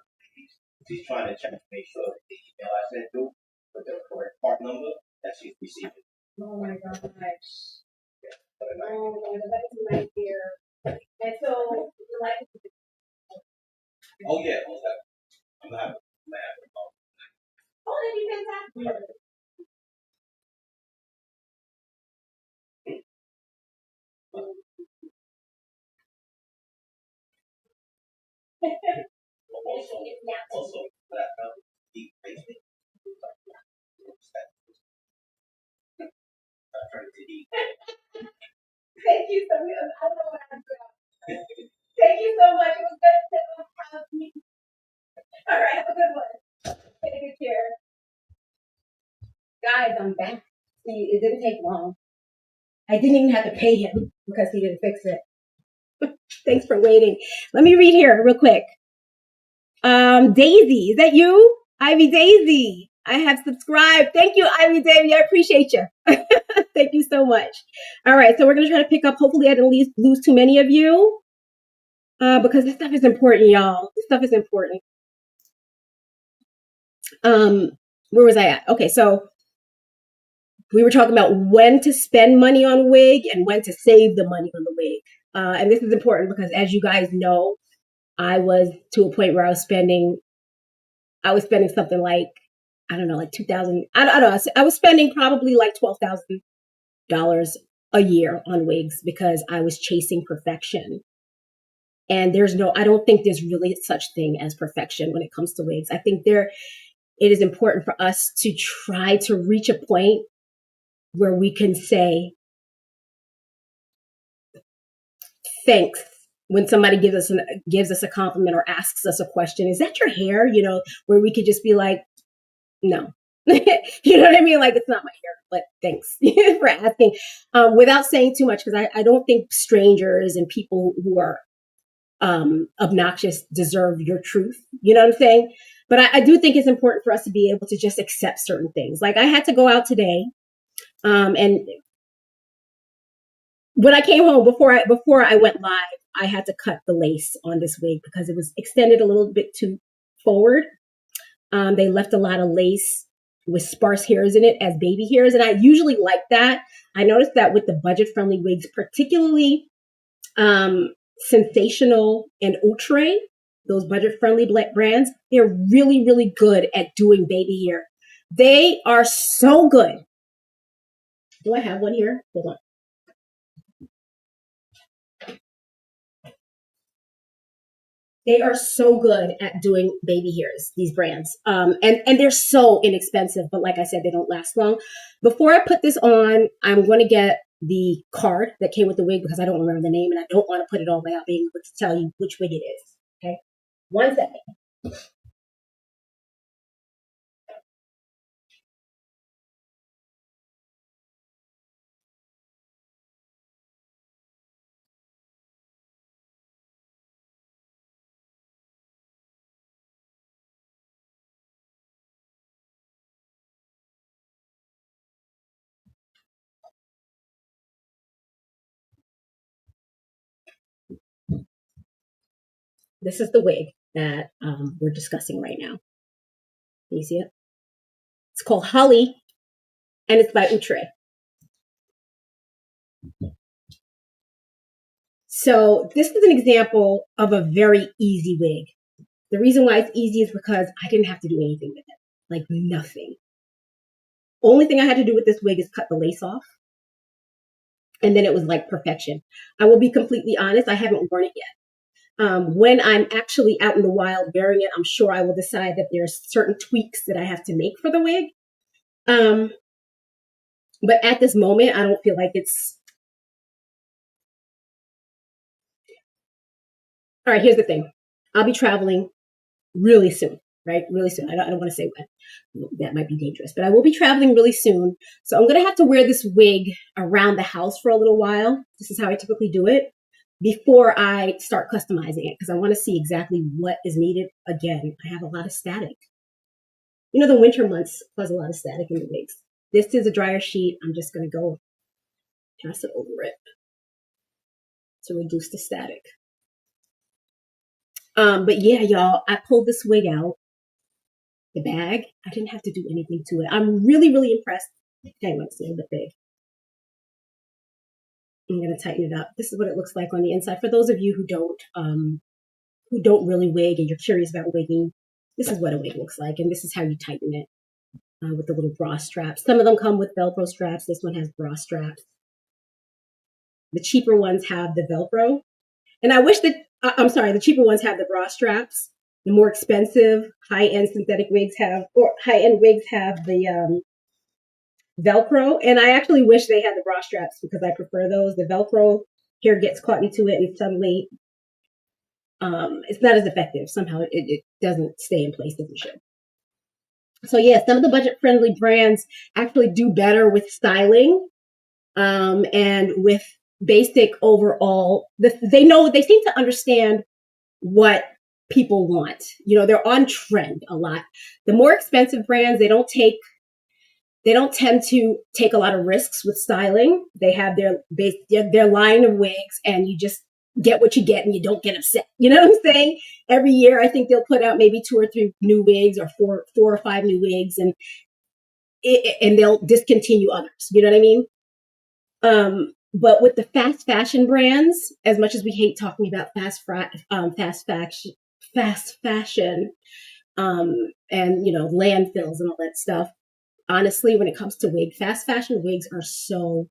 She's trying to check to make sure that the email I sent through with the correct part number that she's receiving. Oh my gosh. Yeah, Oh my God, that's a nightmare. And so, like, oh yeah, what's that? I'm gonna have to oh, that'd be fantastic. also that deep basement. I'm trying to eat. Thank you so much. I don't know what I'm doing. Thank you so much. It was good to have you. All right, have a good one. Take good care. Guys, I'm back. See, it didn't take long. I didn't even have to pay him because he didn't fix it. Thanks for waiting. Let me read here real quick. Daisy, is that you? Ivy Daisy. I have subscribed. Thank you, Ivy Daisy. I appreciate you. Thank you so much. All right, so we're going to try to pick up. Hopefully I didn't lose too many of you because this stuff is important, y'all. This stuff is important. Where was I at? Okay, so we were talking about when to spend money on wig and when to save the money on the wig. And this is important because, as you guys know, I was to a point where I was spending something like, I don't know, like $2,000. I don't know. I was spending probably like $12,000 a year on wigs because I was chasing perfection. And I don't think there's really such thing as perfection when it comes to wigs. I think it is important for us to try to reach a point where we can say thanks when somebody gives us a compliment or asks us a question. Is that your hair? You know, where we could just be like, no. You know what I mean? Like, it's not my hair, but thanks for asking. Without saying too much, because I don't think strangers and people who are obnoxious deserve your truth. You know what I'm saying? But I do think it's important for us to be able to just accept certain things. Like, I had to go out today, and when I came home before I went live, I had to cut the lace on this wig because it was extended a little bit too forward. They left a lot of lace with sparse hairs in it as baby hairs, and I usually like that. I noticed that with the budget-friendly wigs, particularly Sensational and Outre, those budget-friendly brands, they're really, really good at doing baby hair. They are so good. Do I have one here? Hold on. They are so good at doing baby hairs, these brands. And they're so inexpensive, but like I said, they don't last long. Before I put this on, I'm going to get the card that came with the wig because I don't remember the name and I don't want to put it all without being able to tell you which wig it is. Okay? 1 second. This is the wig that we're discussing right now. Can you see it? It's called Holly, and it's by Outre. So this is an example of a very easy wig. The reason why it's easy is because I didn't have to do anything with it. Like, nothing. Only thing I had to do with this wig is cut the lace off. And then it was like perfection. I will be completely honest, I haven't worn it yet. When I'm actually out in the wild wearing it, I'm sure I will decide that there's certain tweaks that I have to make for the wig. But at this moment, I don't feel like it's... All right, here's the thing. I'll be traveling really soon, right? Really soon. I don't want to say when. That might be dangerous, but I will be traveling really soon. So I'm going to have to wear this wig around the house for a little while. This is how I typically do it before I start customizing it because I want to see exactly what is needed. Again, I have a lot of static. You know, the winter months cause a lot of static in the wigs. This is a dryer sheet. I'm just going to go pass it over it to reduce the static. But yeah, y'all, I pulled this wig out, the bag. I didn't have to do anything to it. I'm really, really impressed. Hang on, it's a little bit big. I'm going to tighten it up. This is what it looks like on the inside. For those of you who don't really wig and you're curious about wigging, this is what a wig looks like. And this is how you tighten it with the little bra straps. Some of them come with Velcro straps. This one has bra straps. The cheaper ones have the Velcro. And I wish that, the cheaper ones have the bra straps. The more expensive high-end synthetic wigs high-end wigs have the Velcro. And I actually wish they had the bra straps because I prefer those. The Velcro, hair gets caught into it and suddenly it's not as effective. Somehow it doesn't stay in place as it should. So yeah, some of the budget friendly brands actually do better with styling, and with basic overall. They seem to understand what people want. You know, they're on trend a lot. The more expensive brands, they don't tend to take a lot of risks with styling. They have their line of wigs, and you just get what you get, and you don't get upset. You know what I'm saying? Every year, I think they'll put out maybe 2 or 3 new wigs, or four or five new wigs, and they'll discontinue others. You know what I mean? But with the fast fashion brands, as much as we hate talking about fast fashion, and landfills and all that stuff. Honestly, when it comes to fast fashion wigs are so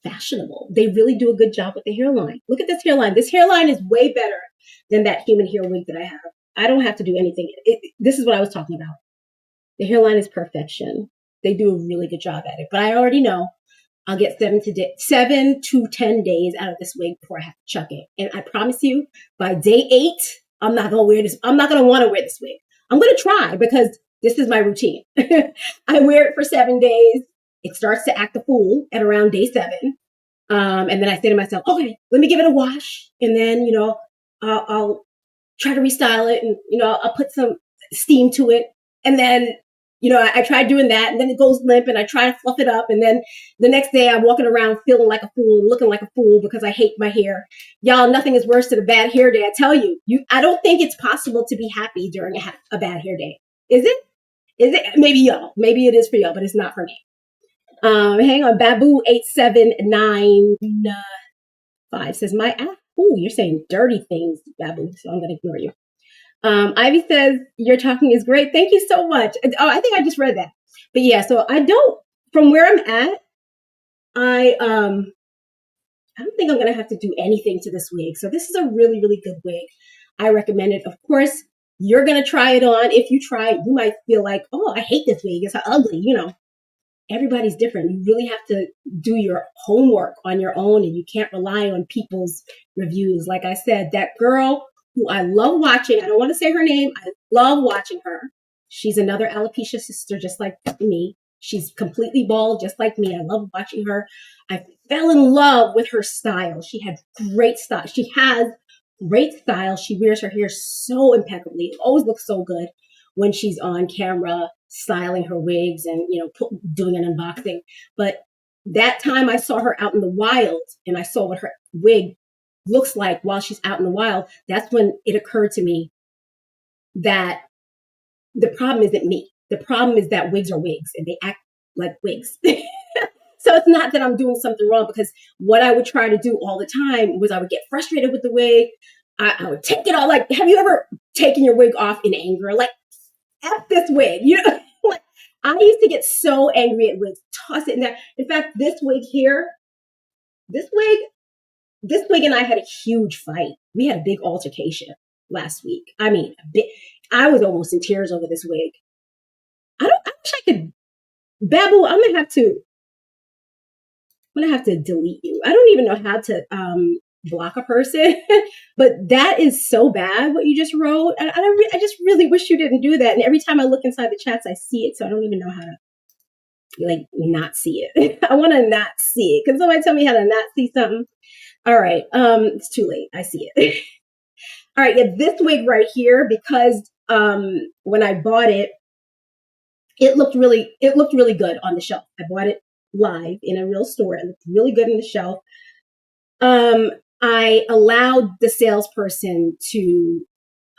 fashionable. They really do a good job with the hairline. Look at this hairline. This hairline is way better than that human hair wig that I have. I don't have to do anything. This is what I was talking about. The hairline is perfection. They do a really good job at it. But I already know I'll get 7 to 10 days out of this wig before I have to chuck it. And I promise you, by day 8, I'm not gonna wear this. I'm not gonna want to wear this wig. I'm gonna try, because this is my routine. I wear it for 7 days. It starts to act a fool at around day 7. And then I say to myself, okay, let me give it a wash. And then, I'll try to restyle it, and, I'll put some steam to it. And then, I try doing that, and then it goes limp, and I try to fluff it up. And then the next day I'm walking around feeling like a fool, looking like a fool, because I hate my hair. Y'all, nothing is worse than a bad hair day. I tell you, I don't think it's possible to be happy during a bad hair day. Is it? Is it? Maybe y'all. Maybe it is for y'all, but it's not for me. Hang on. Babu8795 says, my app. Ooh, you're saying dirty things, Babu, so I'm going to ignore you. Ivy says, your talking is great. Thank you so much. Oh, I think I just read that. But yeah, so from where I'm at, I don't think I'm going to have to do anything to this wig. So this is a really, really good wig. I recommend it. Of course, you're going to try it on. If you try it, you might feel like, oh, I hate this wig. It's ugly. Everybody's different. You really have to do your homework on your own, and you can't rely on people's reviews. Like I said, that girl who I love watching, I don't want to say her name, I love watching her. She's another alopecia sister, just like me. She's completely bald, just like me. I love watching her. I fell in love with her style. She had great style. She has great style. She wears her hair so impeccably. It always looks so good when she's on camera styling her wigs and, doing an unboxing. But that time I saw her out in the wild, and I saw what her wig looks like while she's out in the wild, that's when it occurred to me that the problem isn't me. The problem is that wigs are wigs, and they act like wigs. So it's not that I'm doing something wrong, because what I would try to do all the time was I would get frustrated with the wig. I would take it all. Like, have you ever taken your wig off in anger? Like, F this wig, Like, I used to get so angry at wigs, toss it in there. In fact, this wig here, this wig and I had a huge fight. We had a big altercation last week. I mean, I was almost in tears over this wig. I wish I could, Babu, I'm gonna have to delete you. I don't even know how to block a person, but that is so bad what you just wrote. I just really wish you didn't do that. And every time I look inside the chats, I see it, so I don't even know how to not see it. I want to not see it. Can somebody tell me how to not see something? All right, it's too late. I see it. All right, yeah, this wig right here, because when I bought it, it looked really good on the shelf. I bought it live in a real store. It looked really good on the shelf. I allowed the salesperson to,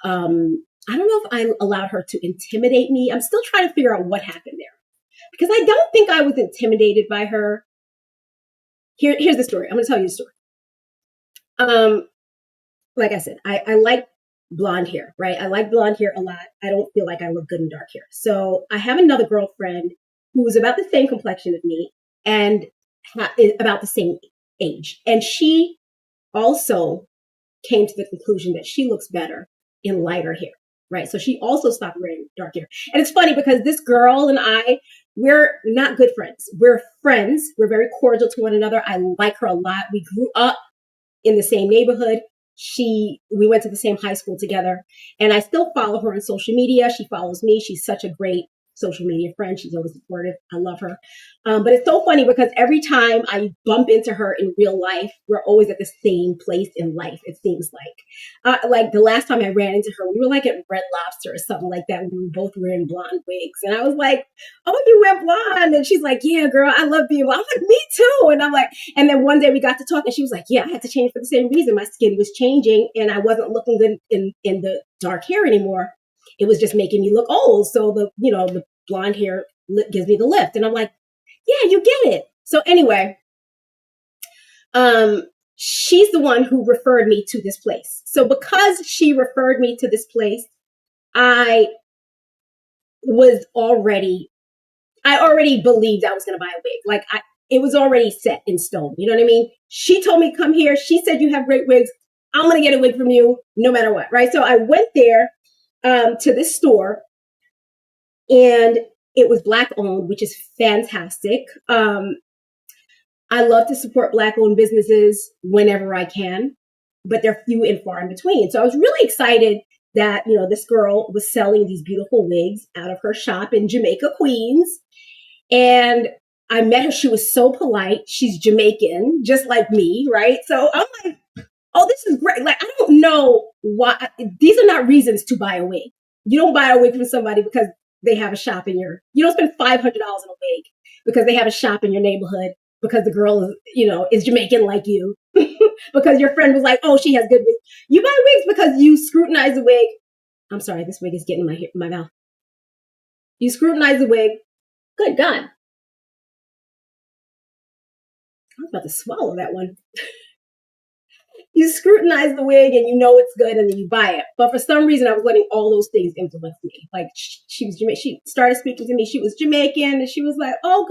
I don't know if I allowed her to intimidate me. I'm still trying to figure out what happened there, because I don't think I was intimidated by her. Here's the story. I'm going to tell you the story. Like I said, I like blonde hair, right? I like blonde hair a lot. I don't feel like I look good in dark hair. So I have another girlfriend who was about the same complexion as me and about the same age. And she also came to the conclusion that she looks better in lighter hair, right? So she also stopped wearing dark hair. And it's funny because this girl and I, we're not good friends. We're friends. We're very cordial to one another. I like her a lot. We grew up in the same neighborhood. We went to the same high school together, and I still follow her on social media. She follows me. She's such a great social media friend. She's always supportive. I love her. But it's so funny because every time I bump into her in real life, we're always at the same place in life, it seems like the last time I ran into her, we were like at Red Lobster or something like that. We were both wearing blonde wigs. And I was like, oh, you went blonde. And she's like, yeah, girl, I love being blonde. I'm like, me too. And I'm like, and then one day we got to talk and she was like, yeah, I had to change for the same reason. My skin was changing and I wasn't looking good in the dark hair anymore. It was just making me look old. So the blonde hair gives me the lift. And I'm like, yeah, you get it. So anyway, she's the one who referred me to this place. So because she referred me to this place, I already believed I was going to buy a wig. It was already set in stone. You know what I mean? She told me, come here. She said, you have great wigs. I'm going to get a wig from you no matter what. Right. So I went there, to this store, and it was Black owned, which is fantastic. I love to support Black owned businesses whenever I can, but they're few and far in between. So I was really excited that, this girl was selling these beautiful wigs out of her shop in Jamaica, Queens. And I met her. She was so polite. She's Jamaican, just like me, right? So I'm like, oh, this is great. Like, I don't know why. These are not reasons to buy a wig. You don't buy a wig from somebody because they have a shop you don't spend $500 on a wig because they have a shop in your neighborhood, because the girl is Jamaican like you, because your friend was like, oh, she has good wigs. You buy wigs because you scrutinize the wig. I'm sorry, this wig is getting in my mouth. You scrutinize the wig. Good God. I was about to swallow that one. You scrutinize the wig and you know it's good and then you buy it. But for some reason, I was letting all those things influence me. Like she started speaking to me. She was Jamaican and she was like, oh,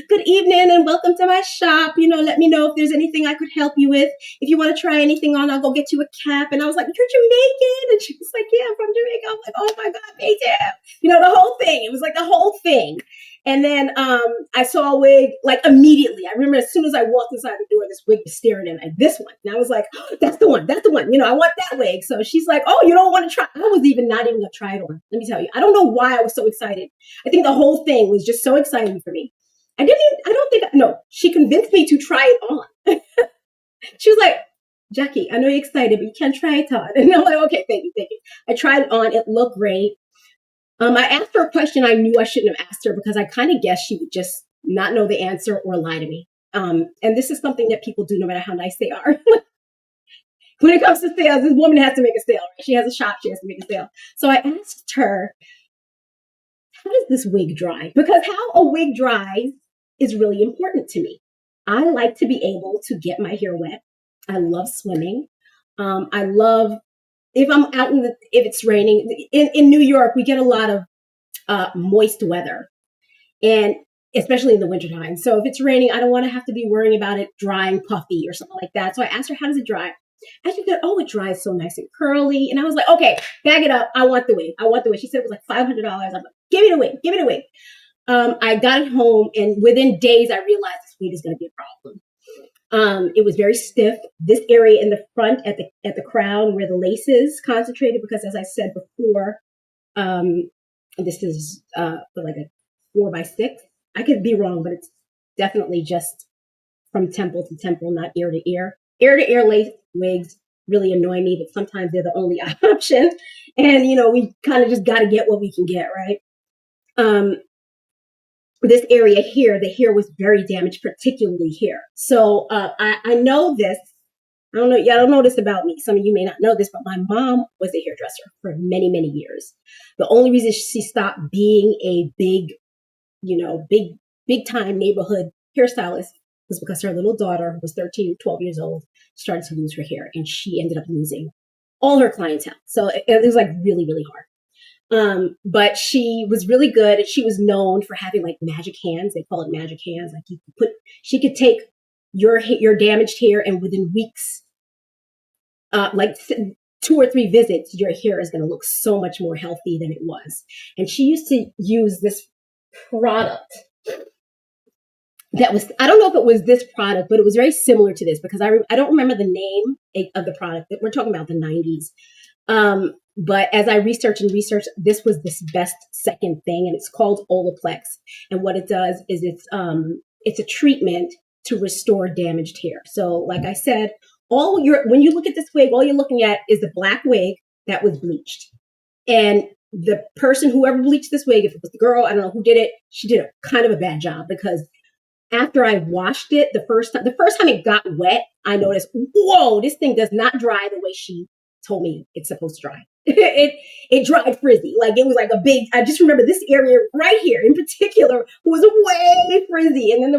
good evening and welcome to my shop. Let me know if there's anything I could help you with. If you want to try anything on, I'll go get you a cap. And I was like, you're Jamaican? And she was like, yeah, I'm from Jamaica. I was like, oh my God, me too. The whole thing. It was like the whole thing. And then I saw a wig like immediately. I remember as soon as I walked inside the door, this wig was staring at me like, this one. And I was like, oh, that's the one. That's the one. I want that wig. So she's like, oh, you don't want to try. I was not even going to try it on. Let me tell you. I don't know why I was so excited. I think the whole thing was just so exciting for me. She convinced me to try it on. She was like, Jackie, I know you're excited, but you can't try it on. And I'm like, okay, thank you. I tried it on. It looked great. I asked her a question I knew I shouldn't have asked her because I kind of guessed she would just not know the answer or lie to me. And this is something that people do no matter how nice they are. When it comes to sales, this woman has to make a sale. Right? She has a shop. She has to make a sale. So I asked her, how does this wig dry? Because how a wig dries is really important to me. I like to be able to get my hair wet. I love swimming. I love if I'm out if it's raining. In New York, we get a lot of moist weather, and especially in the wintertime. So if it's raining, I don't want to have to be worrying about it drying puffy or something like that. So I asked her, how does it dry? And she said, oh, it dries so nice and curly. And I was like, okay, bag it up. I want the wig. She said it was like $500. I'm like, give me the wig. I got it home, and within days, I realized this wig is going to be a problem. It was very stiff. This area in the front at the crown where the lace is concentrated, because as I said before, this is like a 4x6. I could be wrong, but it's definitely just from temple to temple, not ear to ear. Ear to ear lace wigs really annoy me, but sometimes they're the only option. And we kind of just got to get what we can get, right? This area here, the hair was very damaged, particularly here. So I know this. I don't know. Y'all don't know this about me. Some of you may not know this, but my mom was a hairdresser for many, many years. The only reason she stopped being a big time neighborhood hairstylist was because her little daughter was 13, 12 years old, started to lose her hair, and she ended up losing all her clientele. So it was like really, really hard. But she was really good, and she was known for having like magic hands. They call it magic hands. Like she could take your damaged hair, and within weeks, like 2 or 3 visits, your hair is going to look so much more healthy than it was. And she used to use this product that was, I don't know if it was this product, but it was very similar to this, because I don't remember the name of the product. We're talking about the 90s. But as I researched, this was this best second thing, and it's called Olaplex. And what it does is it's a treatment to restore damaged hair. So, like I said, when you look at this wig, all you're looking at is the black wig that was bleached. And the person, whoever bleached this wig, if it was the girl, I don't know who did it, she did a kind of a bad job, because after I washed it the first time it got wet, I noticed, whoa, this thing does not dry the way she told me it's supposed to dry. it dried frizzy. Like, it was like a big, I just remember this area right here in particular was way frizzy. And then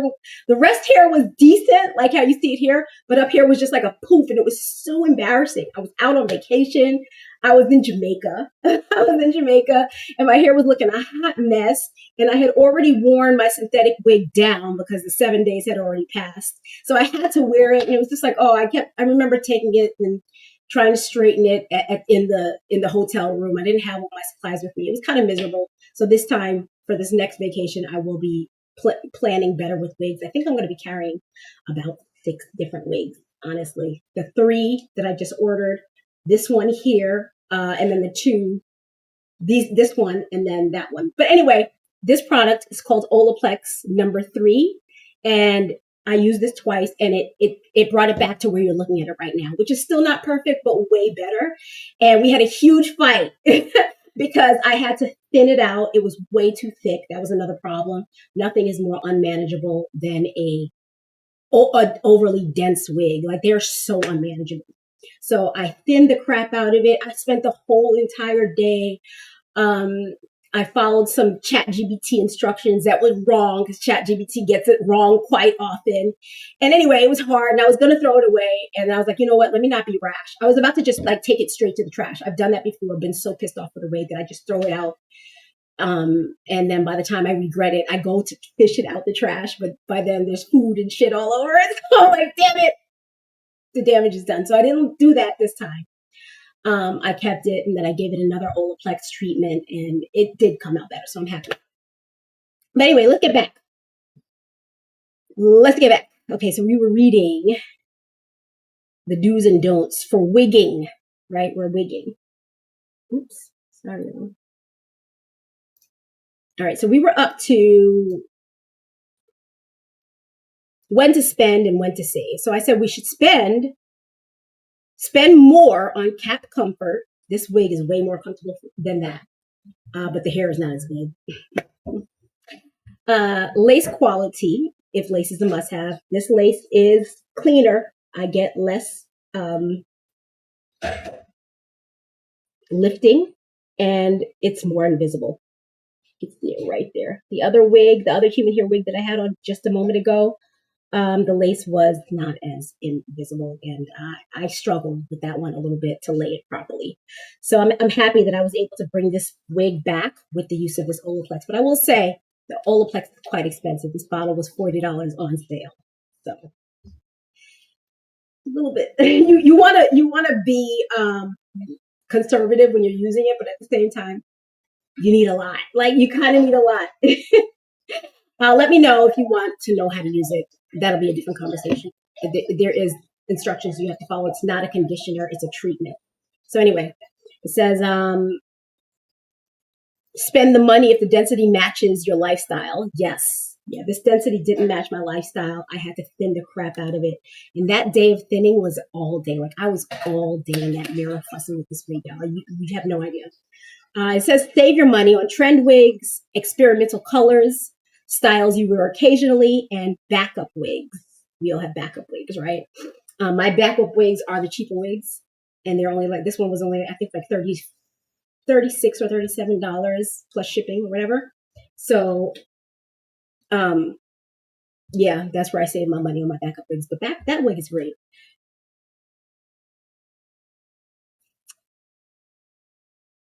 the rest hair was decent, like how you see it here, but up here was just like a poof, and it was so embarrassing. I was out on vacation. I was in Jamaica. And my hair was looking a hot mess. And I had already worn my synthetic wig down because the 7 days had already passed. So I had to wear it. And it was just like, I remember taking it and trying to straighten it in the hotel room. I didn't have all my supplies with me. It was kind of miserable. So this time, for this next vacation, I will be planning better with wigs. I think I'm going to be carrying about 6 different wigs, honestly. The 3 that I just ordered, this one here, and then the 2, this one, and then that one. But anyway, this product is called Olaplex number 3, and I used this twice, and it brought it back to where you're looking at it right now, which is still not perfect, but way better. And we had a huge fight because I had to thin it out. It was way too thick. That was another problem. Nothing is more unmanageable than an overly dense wig. Like, they're so unmanageable. So I thinned the crap out of it. I spent the whole entire day. I followed some ChatGPT instructions that was wrong, because ChatGPT gets it wrong quite often. And anyway, it was hard, and I was going to throw it away. And I was like, you know what? Let me not be rash. I was about to just like take it straight to the trash. I've done that before. Been so pissed off with the wig that I just throw it out. And then by the time I regret it, I go to fish it out the trash. But by then there's food and shit all over it. So I'm like, damn it. The damage is done. So I didn't do that this time. I kept it, and then I gave it another Olaplex treatment, and it did come out better. So I'm happy. But anyway, let's get back. Okay, so we were reading the do's and don'ts for wigging, right? We're wigging. Oops, sorry. All right, so we were up to when to spend and when to save. So I said we should spend more on cap comfort. This wig is way more comfortable than that, but the hair is not as good. Lace quality, if lace is a must-have. This lace is cleaner. I get less lifting, and it's more invisible. It's there, right there. The other human hair wig that I had on just a moment ago, the lace was not as invisible, and I struggled with that one a little bit to lay it properly. So I'm happy that I was able to bring this wig back with the use of this Olaplex. But I will say the Olaplex is quite expensive. This bottle was $40 on sale. So a little bit. you wanna be conservative when you're using it, but at the same time, you need a lot. Like, you kind of need a lot. Let me know if you want to know how to use it. That'll be a different conversation. There is instructions you have to follow. It's not a conditioner, it's a treatment. So anyway, it says, spend the money if the density matches your lifestyle. Yes. Yeah, this density didn't match my lifestyle. I had to thin the crap out of it. And that day of thinning was all day. Like, I was all day in that mirror fussing with this wig, y'all. You have no idea. It says save your money on trend wigs, experimental colors, styles you wear occasionally, and backup wigs. We all have backup wigs, right? My backup wigs are the cheaper wigs, and they're only like, this one was only, I think, like $36 or $37 plus shipping or whatever. So, yeah, that's where I save my money on my backup wigs. But that wig is great.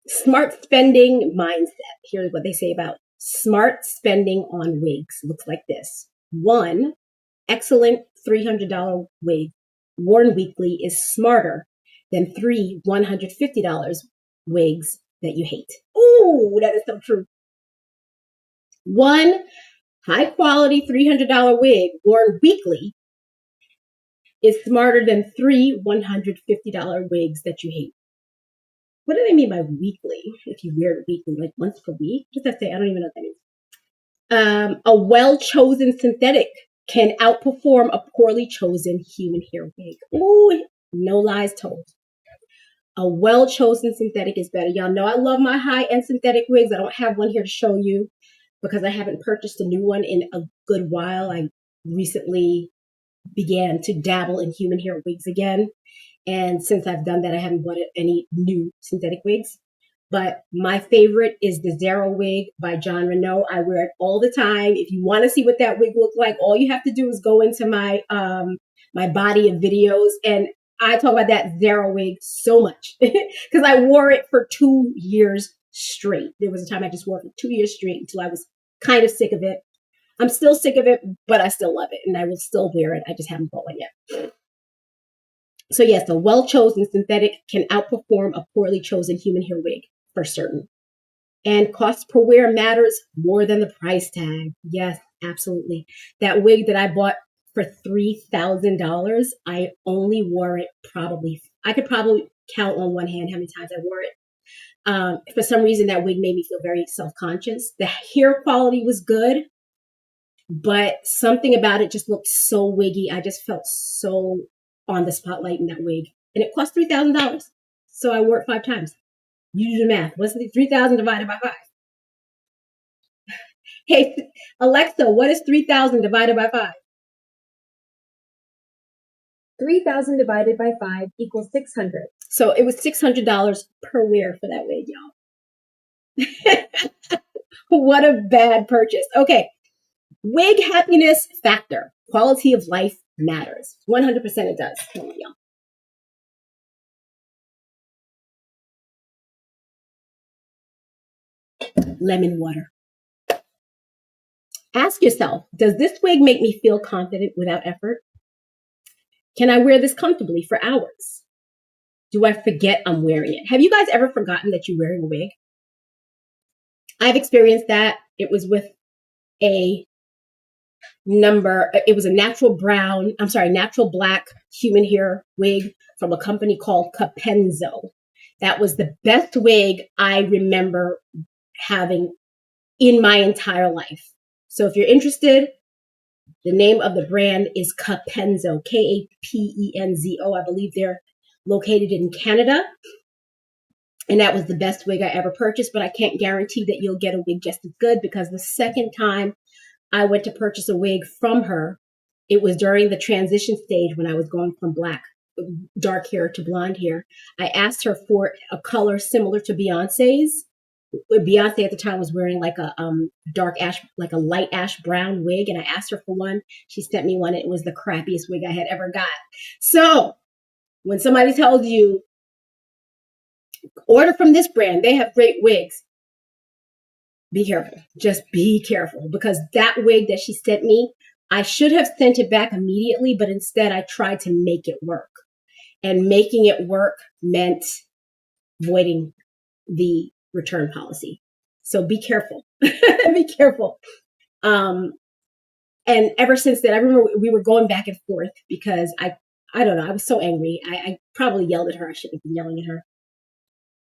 Smart spending mindset. Here's what they say about smart spending on wigs. Looks like this. 1, excellent $300 wig worn weekly is smarter than 3 $150 wigs that you hate. Ooh, that is so true. 1 high quality $300 wig worn weekly is smarter than 3 $150 wigs that you hate. What do they mean by weekly? If you wear it weekly, like once per week? What does that say? I don't even know what that means. A well-chosen synthetic can outperform a poorly chosen human hair wig. Ooh, no lies told. A well-chosen synthetic is better. Y'all know I love my high-end synthetic wigs. I don't have one here to show you because I haven't purchased a new one in a good while. I recently began to dabble in human hair wigs again. And since I've done that, I haven't bought any new synthetic wigs. But my favorite is the Zero wig by Jon Renau. I wear it all the time. If you want to see what that wig looks like, all you have to do is go into my my body of videos, and I talk about that Zero wig so much because I wore it for 2 years straight. There was a time I just wore it for 2 years straight until I was kind of sick of it. I'm still sick of it, but I still love it, and I will still wear it. I just haven't bought one yet. So yes, a well-chosen synthetic can outperform a poorly chosen human hair wig for certain. And cost per wear matters more than the price tag. Yes, absolutely. That wig that I bought for $3,000, I only wore it I could probably count on one hand how many times I wore it. For some reason, that wig made me feel very self-conscious. The hair quality was good, but something about it just looked so wiggy. I just felt so on the spotlight in that wig. And it cost $3,000. So I wore it 5 times. You do the math. What's 3,000 divided by 5? Hey, Alexa, what is 3,000 divided by 5? 3,000 divided by 5 equals 600. So it was $600 per wear for that wig, y'all. What a bad purchase. Okay. Wig happiness factor. Quality of life matters. 100% it does. Come on, y'all. Lemon water. Ask yourself, does this wig make me feel confident without effort? Can I wear this comfortably for hours? Do I forget I'm wearing it? Have you guys ever forgotten that you're wearing a wig? I've experienced that. It was with it was a natural black human hair wig from a company called Capenzo. That was the best wig I remember having in my entire life. So if you're interested, the name of the brand is Capenzo, Kapenzo. I believe they're located in Canada. And that was the best wig I ever purchased, but I can't guarantee that you'll get a wig just as good because the second time I went to purchase a wig from her, it was during the transition stage when I was going from dark hair to blonde hair. I asked her for a color similar to Beyonce's. Beyonce at the time was wearing like a dark ash, like a light ash brown wig, and I asked her for one. She sent me one. And it was the crappiest wig I had ever got. So when somebody tells you, order from this brand, they have great wigs, be careful. Just be careful, because that wig that she sent me, I should have sent it back immediately, but instead I tried to make it work. And making it work meant voiding the return policy. So be careful. Be careful. And ever since then, I remember we were going back and forth because I don't know, I was so angry. I probably yelled at her. I shouldn't have been yelling at her.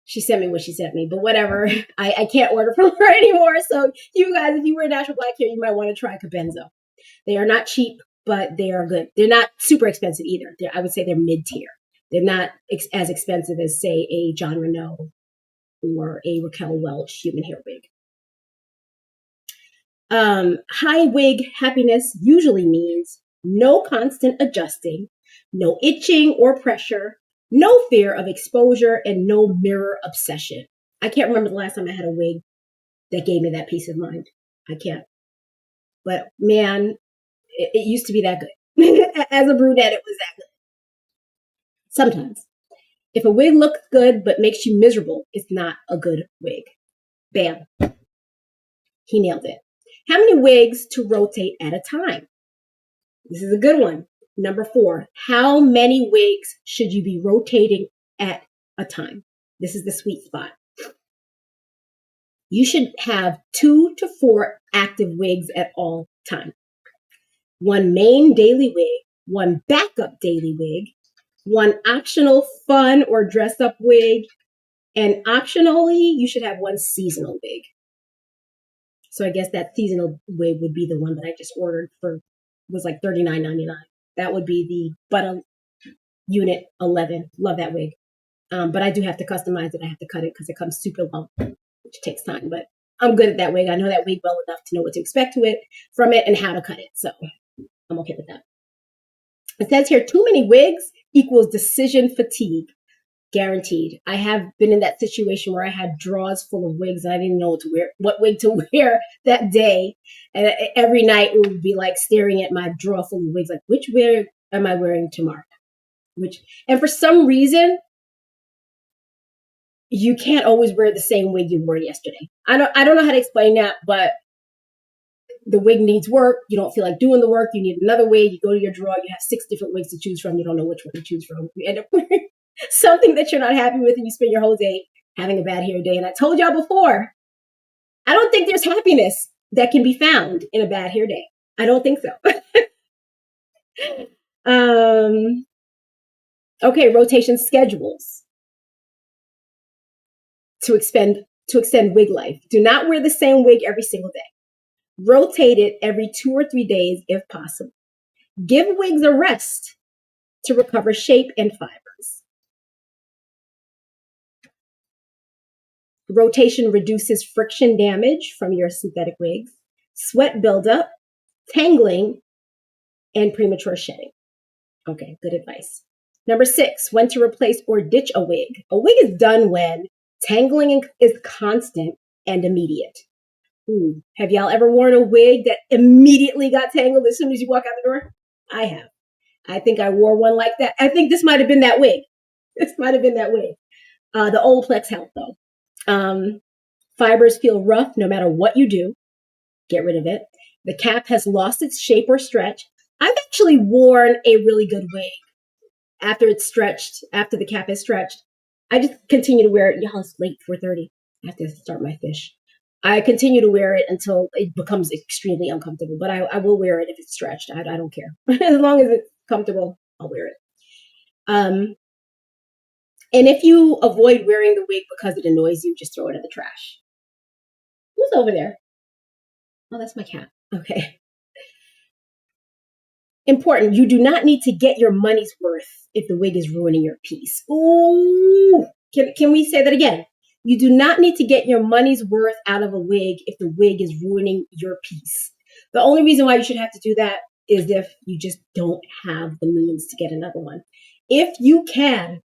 She sent me what she sent me, but whatever. I can't order from her anymore. So you guys, if you wear natural black hair, you might want to try Capenzo. They are not cheap, but they are good. They're not super expensive either. I would say they're mid-tier. They're not as expensive as, say, a Jon Renau or a Raquel Welch human hair wig. High wig happiness usually means no constant adjusting, no itching or pressure, no fear of exposure, and no mirror obsession. I can't remember the last time I had a wig that gave me that peace of mind. I can't. But man, it used to be that good. As a brunette, it was that good. Sometimes. If a wig looks good but makes you miserable, it's not a good wig. Bam. He nailed it. How many wigs to rotate at a time? This is a good one. Number 4, how many wigs should you be rotating at a time? This is the sweet spot. You should have 2 to 4 active wigs at all time. 1 main daily wig, 1 backup daily wig, 1 optional fun or dress up wig, And optionally, you should have one seasonal wig. So I guess that seasonal wig would be the one that I just ordered for, was like $39.99. That would be the Butter Unit 11. Love that wig. But I do have to customize it. I have to cut it because it comes super long, which takes time. But I'm good at that wig. I know that wig well enough to know what to expect from it and how to cut it. So I'm okay with that. It says here, too many wigs equals decision fatigue. Guaranteed. I have been in that situation where I had drawers full of wigs and I didn't know what wig to wear that day. And every night it would be like staring at my drawer full of wigs, like, which wig am I wearing tomorrow? And for some reason, you can't always wear the same wig you wore yesterday. I don't know how to explain that, but the wig needs work. You don't feel like doing the work. You need another wig. You go to your drawer. You have 6 different wigs to choose from. You don't know which one to choose from. You end up wearing something that you're not happy with, and you spend your whole day having a bad hair day. And I told y'all before, I don't think there's happiness that can be found in a bad hair day. I don't think so. Okay, rotation schedules to extend wig life. Do not wear the same wig every single day. Rotate it every 2 or 3 days if possible. Give wigs a rest to recover shape and fibers. Rotation reduces friction damage from your synthetic wigs, sweat buildup, tangling, and premature shedding. Okay, good advice. Number 6, when to replace or ditch a wig. A wig is done when tangling is constant and immediate. Ooh, have y'all ever worn a wig that immediately got tangled as soon as you walk out the door? I have. I think I wore one like that. I think this might have been that wig. The Olaplex Health, though. Fibers feel rough no matter what you do. Get rid of it. The cap has lost its shape or stretch. I've actually worn a really good wig after it's stretched, after the cap is stretched. I just continue to wear it. Y'all, it's late, 4:30. I have to start my fish. I continue to wear it until it becomes extremely uncomfortable, but I will wear it if it's stretched. I don't care. As long as it's comfortable, I'll wear it. And if you avoid wearing the wig because it annoys you, just throw it in the trash. Who's over there? Oh, that's my cat. Okay. Important. You do not need to get your money's worth if the wig is ruining your piece. Ooh. Can we say that again? You do not need to get your money's worth out of a wig if the wig is ruining your piece. The only reason why you should have to do that is if you just don't have the means to get another one. If you can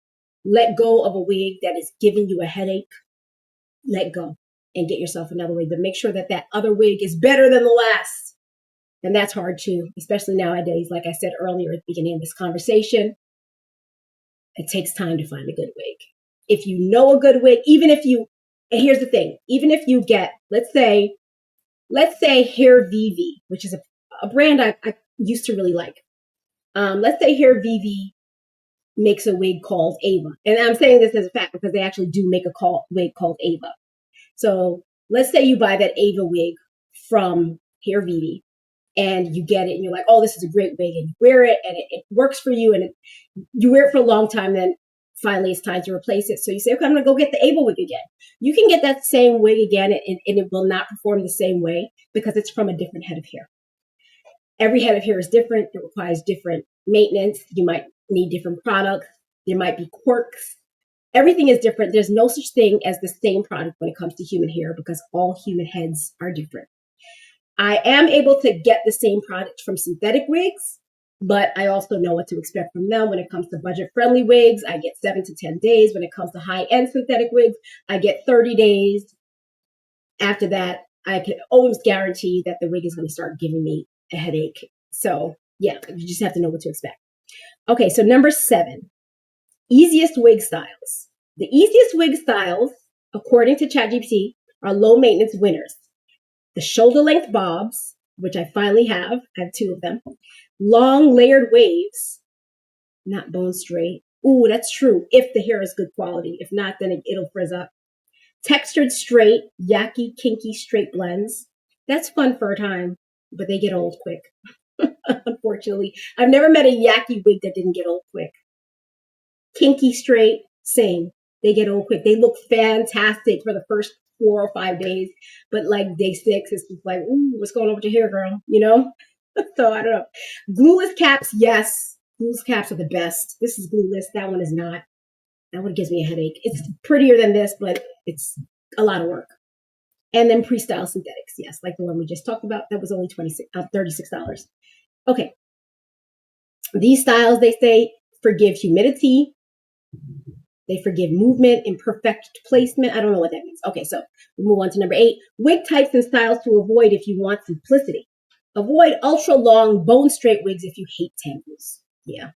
let go of a wig that is giving you a headache, let go and get yourself another wig. But make sure that that other wig is better than the last. And that's hard too, especially nowadays. Like I said earlier at the beginning of this conversation, it takes time to find a good wig. If you know a good wig, and here's the thing, even if you get, let's say Hair Vivi, which is a brand I used to really like. Let's say Hair Vivi makes a wig called Ava. And I'm saying this as a fact because they actually do make a wig called Ava. So let's say you buy that Ava wig from Hair Vivi and you get it and you're like, oh, this is a great wig, and you wear it and it works for you and you wear it for a long time, then finally it's time to replace it. So you say, okay, I'm going to go get the Ava wig again. You can get that same wig again and it will not perform the same way because it's from a different head of hair. Every head of hair is different. It requires different maintenance. You might need different products. There might be quirks. Everything is different. There's no such thing as the same product when it comes to human hair because all human heads are different. I am able to get the same product from synthetic wigs, but I also know what to expect from them. When it comes to budget-friendly wigs, I get 7 to 10 days. When it comes to high-end synthetic wigs, I get 30 days. After that, I can always guarantee that the wig is going to start giving me a headache. So yeah, you just have to know what to expect. Okay, so number 7, easiest wig styles. The easiest wig styles, according to ChatGPT, are low maintenance winners. The shoulder length bobs, which I finally have. I have 2 of them. Long layered waves, not bone straight. Ooh, that's true. If the hair is good quality. If not, then it'll frizz up. Textured straight, yucky, kinky straight blends. That's fun for a time, but they get old quick. Unfortunately, I've never met a yucky wig that didn't get old quick. Kinky straight, same. They get old quick. They look fantastic for the first 4 or 5 days, but like day 6, it's just like, ooh, what's going on with your hair, girl? You know? So I don't know. Glueless caps, yes. Glueless caps are the best. This is glueless. That one is not. That one gives me a headache. It's prettier than this, but it's a lot of work. And then pre-style synthetics, yes, like the one we just talked about. That was only $36. Okay. These styles, they say, forgive humidity. They forgive movement, imperfect placement. I don't know what that means. Okay, so we move on to number 8. Wig types and styles to avoid if you want simplicity. Avoid ultra long bone straight wigs if you hate tangles. Yeah.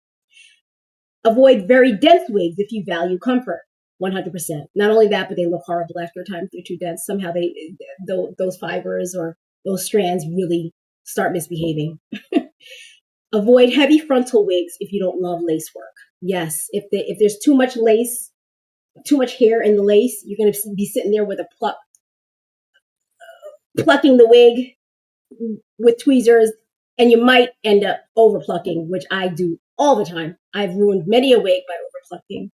Avoid very dense wigs if you value comfort. 100%. Not only that, but they look horrible after a time if they're too dense. Somehow those fibers or those strands really start misbehaving. Avoid heavy frontal wigs if you don't love lace work. Yes, if there's too much lace, too much hair in the lace, you're going to be sitting there with a plucking the wig with tweezers, and you might end up over plucking, which I do all the time. I've ruined many a wig by over plucking.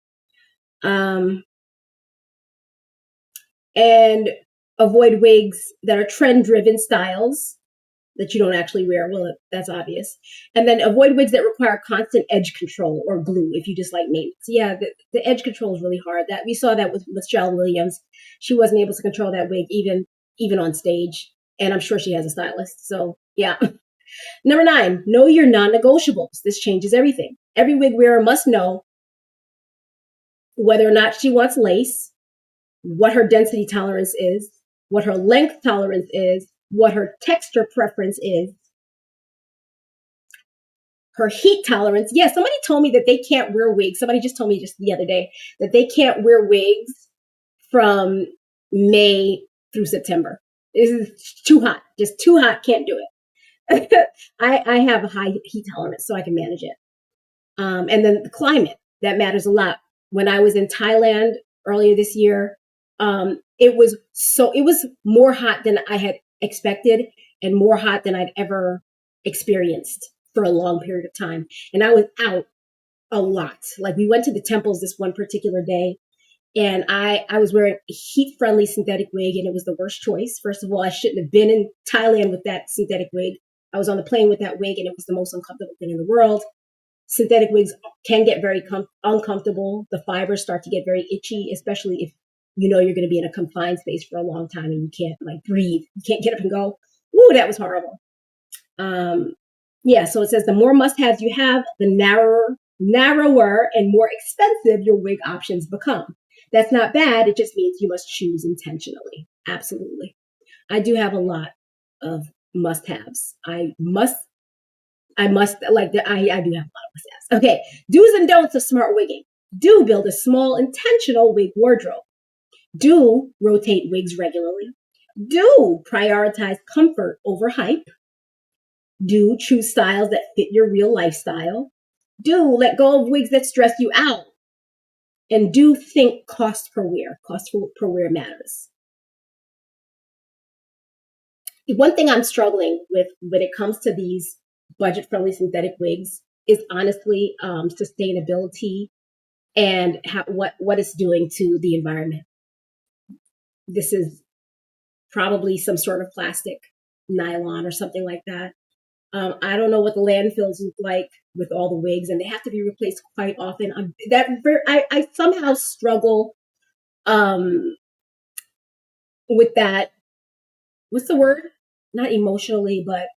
And avoid wigs that are trend-driven styles that you don't actually wear. Well, that's obvious. And then avoid wigs that require constant edge control or glue if you just like maintenance. Yeah, the edge control is really hard. That we saw that with Michelle Williams. She wasn't able to control that wig even on stage. And I'm sure she has a stylist. So yeah. Number 9, know your non-negotiables. This changes everything. Every wig wearer must know whether or not she wants lace, what her density tolerance is, what her length tolerance is, what her texture preference is, her heat tolerance. Yeah, somebody told me that they can't wear wigs. Somebody just told me just the other day that they can't wear wigs from May through September. This is too hot. Just too hot. Can't do it. I have a high heat tolerance, so I can manage it. And then the climate, that matters a lot. When I was in Thailand earlier this year, it was more hot than I had expected and more hot than I'd ever experienced for a long period of time. And I was out a lot. Like we went to the temples this one particular day, and I was wearing a heat-friendly synthetic wig, and it was the worst choice. First of all, I shouldn't have been in Thailand with that synthetic wig. I was on the plane with that wig, and it was the most uncomfortable thing in the world. Synthetic wigs can get very uncomfortable. The fibers start to get very itchy, especially if you know you're going to be in a confined space for a long time and you can't like breathe. You can't get up and go. Woo, that was horrible. Yeah, so it says the more must-haves you have, the narrower and more expensive your wig options become. That's not bad. It just means you must choose intentionally. Absolutely. I do have a lot of must-haves. I do have a lot of must-haves. Okay, do's and don'ts of smart wigging. Do build a small, intentional wig wardrobe. Do rotate wigs regularly. Do prioritize comfort over hype. Do choose styles that fit your real lifestyle. Do let go of wigs that stress you out. And do think cost per wear. Cost per wear matters. One thing I'm struggling with when it comes to these budget-friendly synthetic wigs is honestly sustainability and what it's doing to the environment. This is probably some sort of plastic, nylon or something like that. I don't know what the landfills look like with all the wigs, and they have to be replaced quite often. I somehow struggle with that. What's the word? Not emotionally, but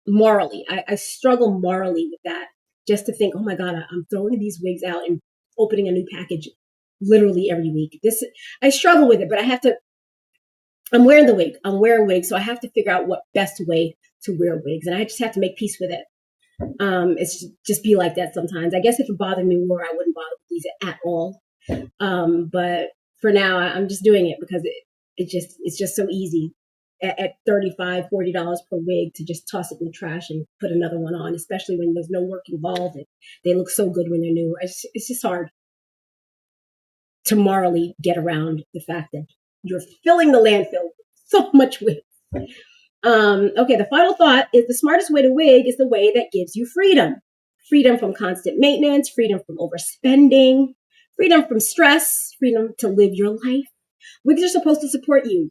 morally. I struggle morally with that. Just to think, oh my God, I'm throwing these wigs out and opening a new package literally every week. I struggle with it, but I'm wearing the wig. I'm wearing wigs, so I have to figure out what best way to wear wigs, and I just have to make peace with it. It's just be like that sometimes. I guess if it bothered me more, I wouldn't bother with these at all. But for now, I'm just doing it because it's just so easy at $35, $40 per wig to just toss it in the trash and put another one on, especially when there's no work involved and they look so good when they're new. It's just hard to morally get around the fact that you're filling the landfill with so much wig. Okay, the final thought is the smartest way to wig is the way that gives you freedom. Freedom from constant maintenance, freedom from overspending, freedom from stress, freedom to live your life. Wigs are supposed to support you.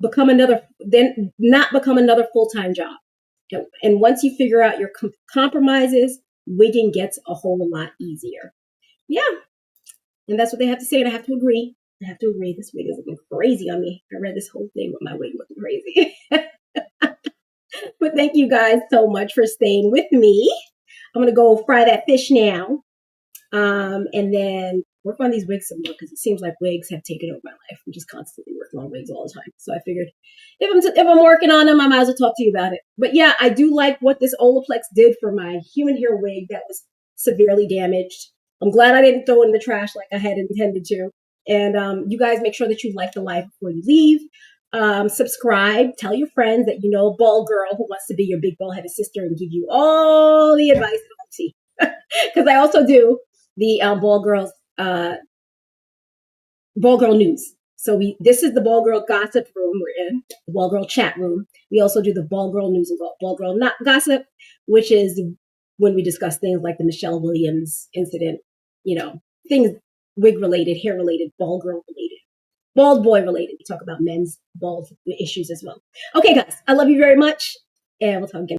Not become another full-time job. And once you figure out your compromises, wigging gets a whole lot easier. Yeah. And that's what they have to say. And I have to agree. This wig is looking crazy on me. I read this whole thing with my wig looking crazy. But thank you guys so much for staying with me. I'm going to go fry that fish now. And then work on these wigs some more because it seems like wigs have taken over my life. I'm just constantly working on wigs all the time. So I figured if I'm working on them, I might as well talk to you about it. But yeah, I do like what this Olaplex did for my human hair wig that was severely damaged. I'm glad I didn't throw it in the trash like I had intended to. And you guys make sure that you like the live before you leave. Subscribe, tell your friends that you know a bald girl who wants to be your big bald-headed sister and give you all the advice because I also do the bald girl news. So this is the bald girl gossip room we're in, the bald girl chat room. We also do the bald girl news and bald girl not gossip, which is when we discuss things like the Michelle Williams incident, things wig related, hair related, bald girl related, bald boy related. We talk about men's bald issues as well. Okay, guys, I love you very much, and we'll talk again.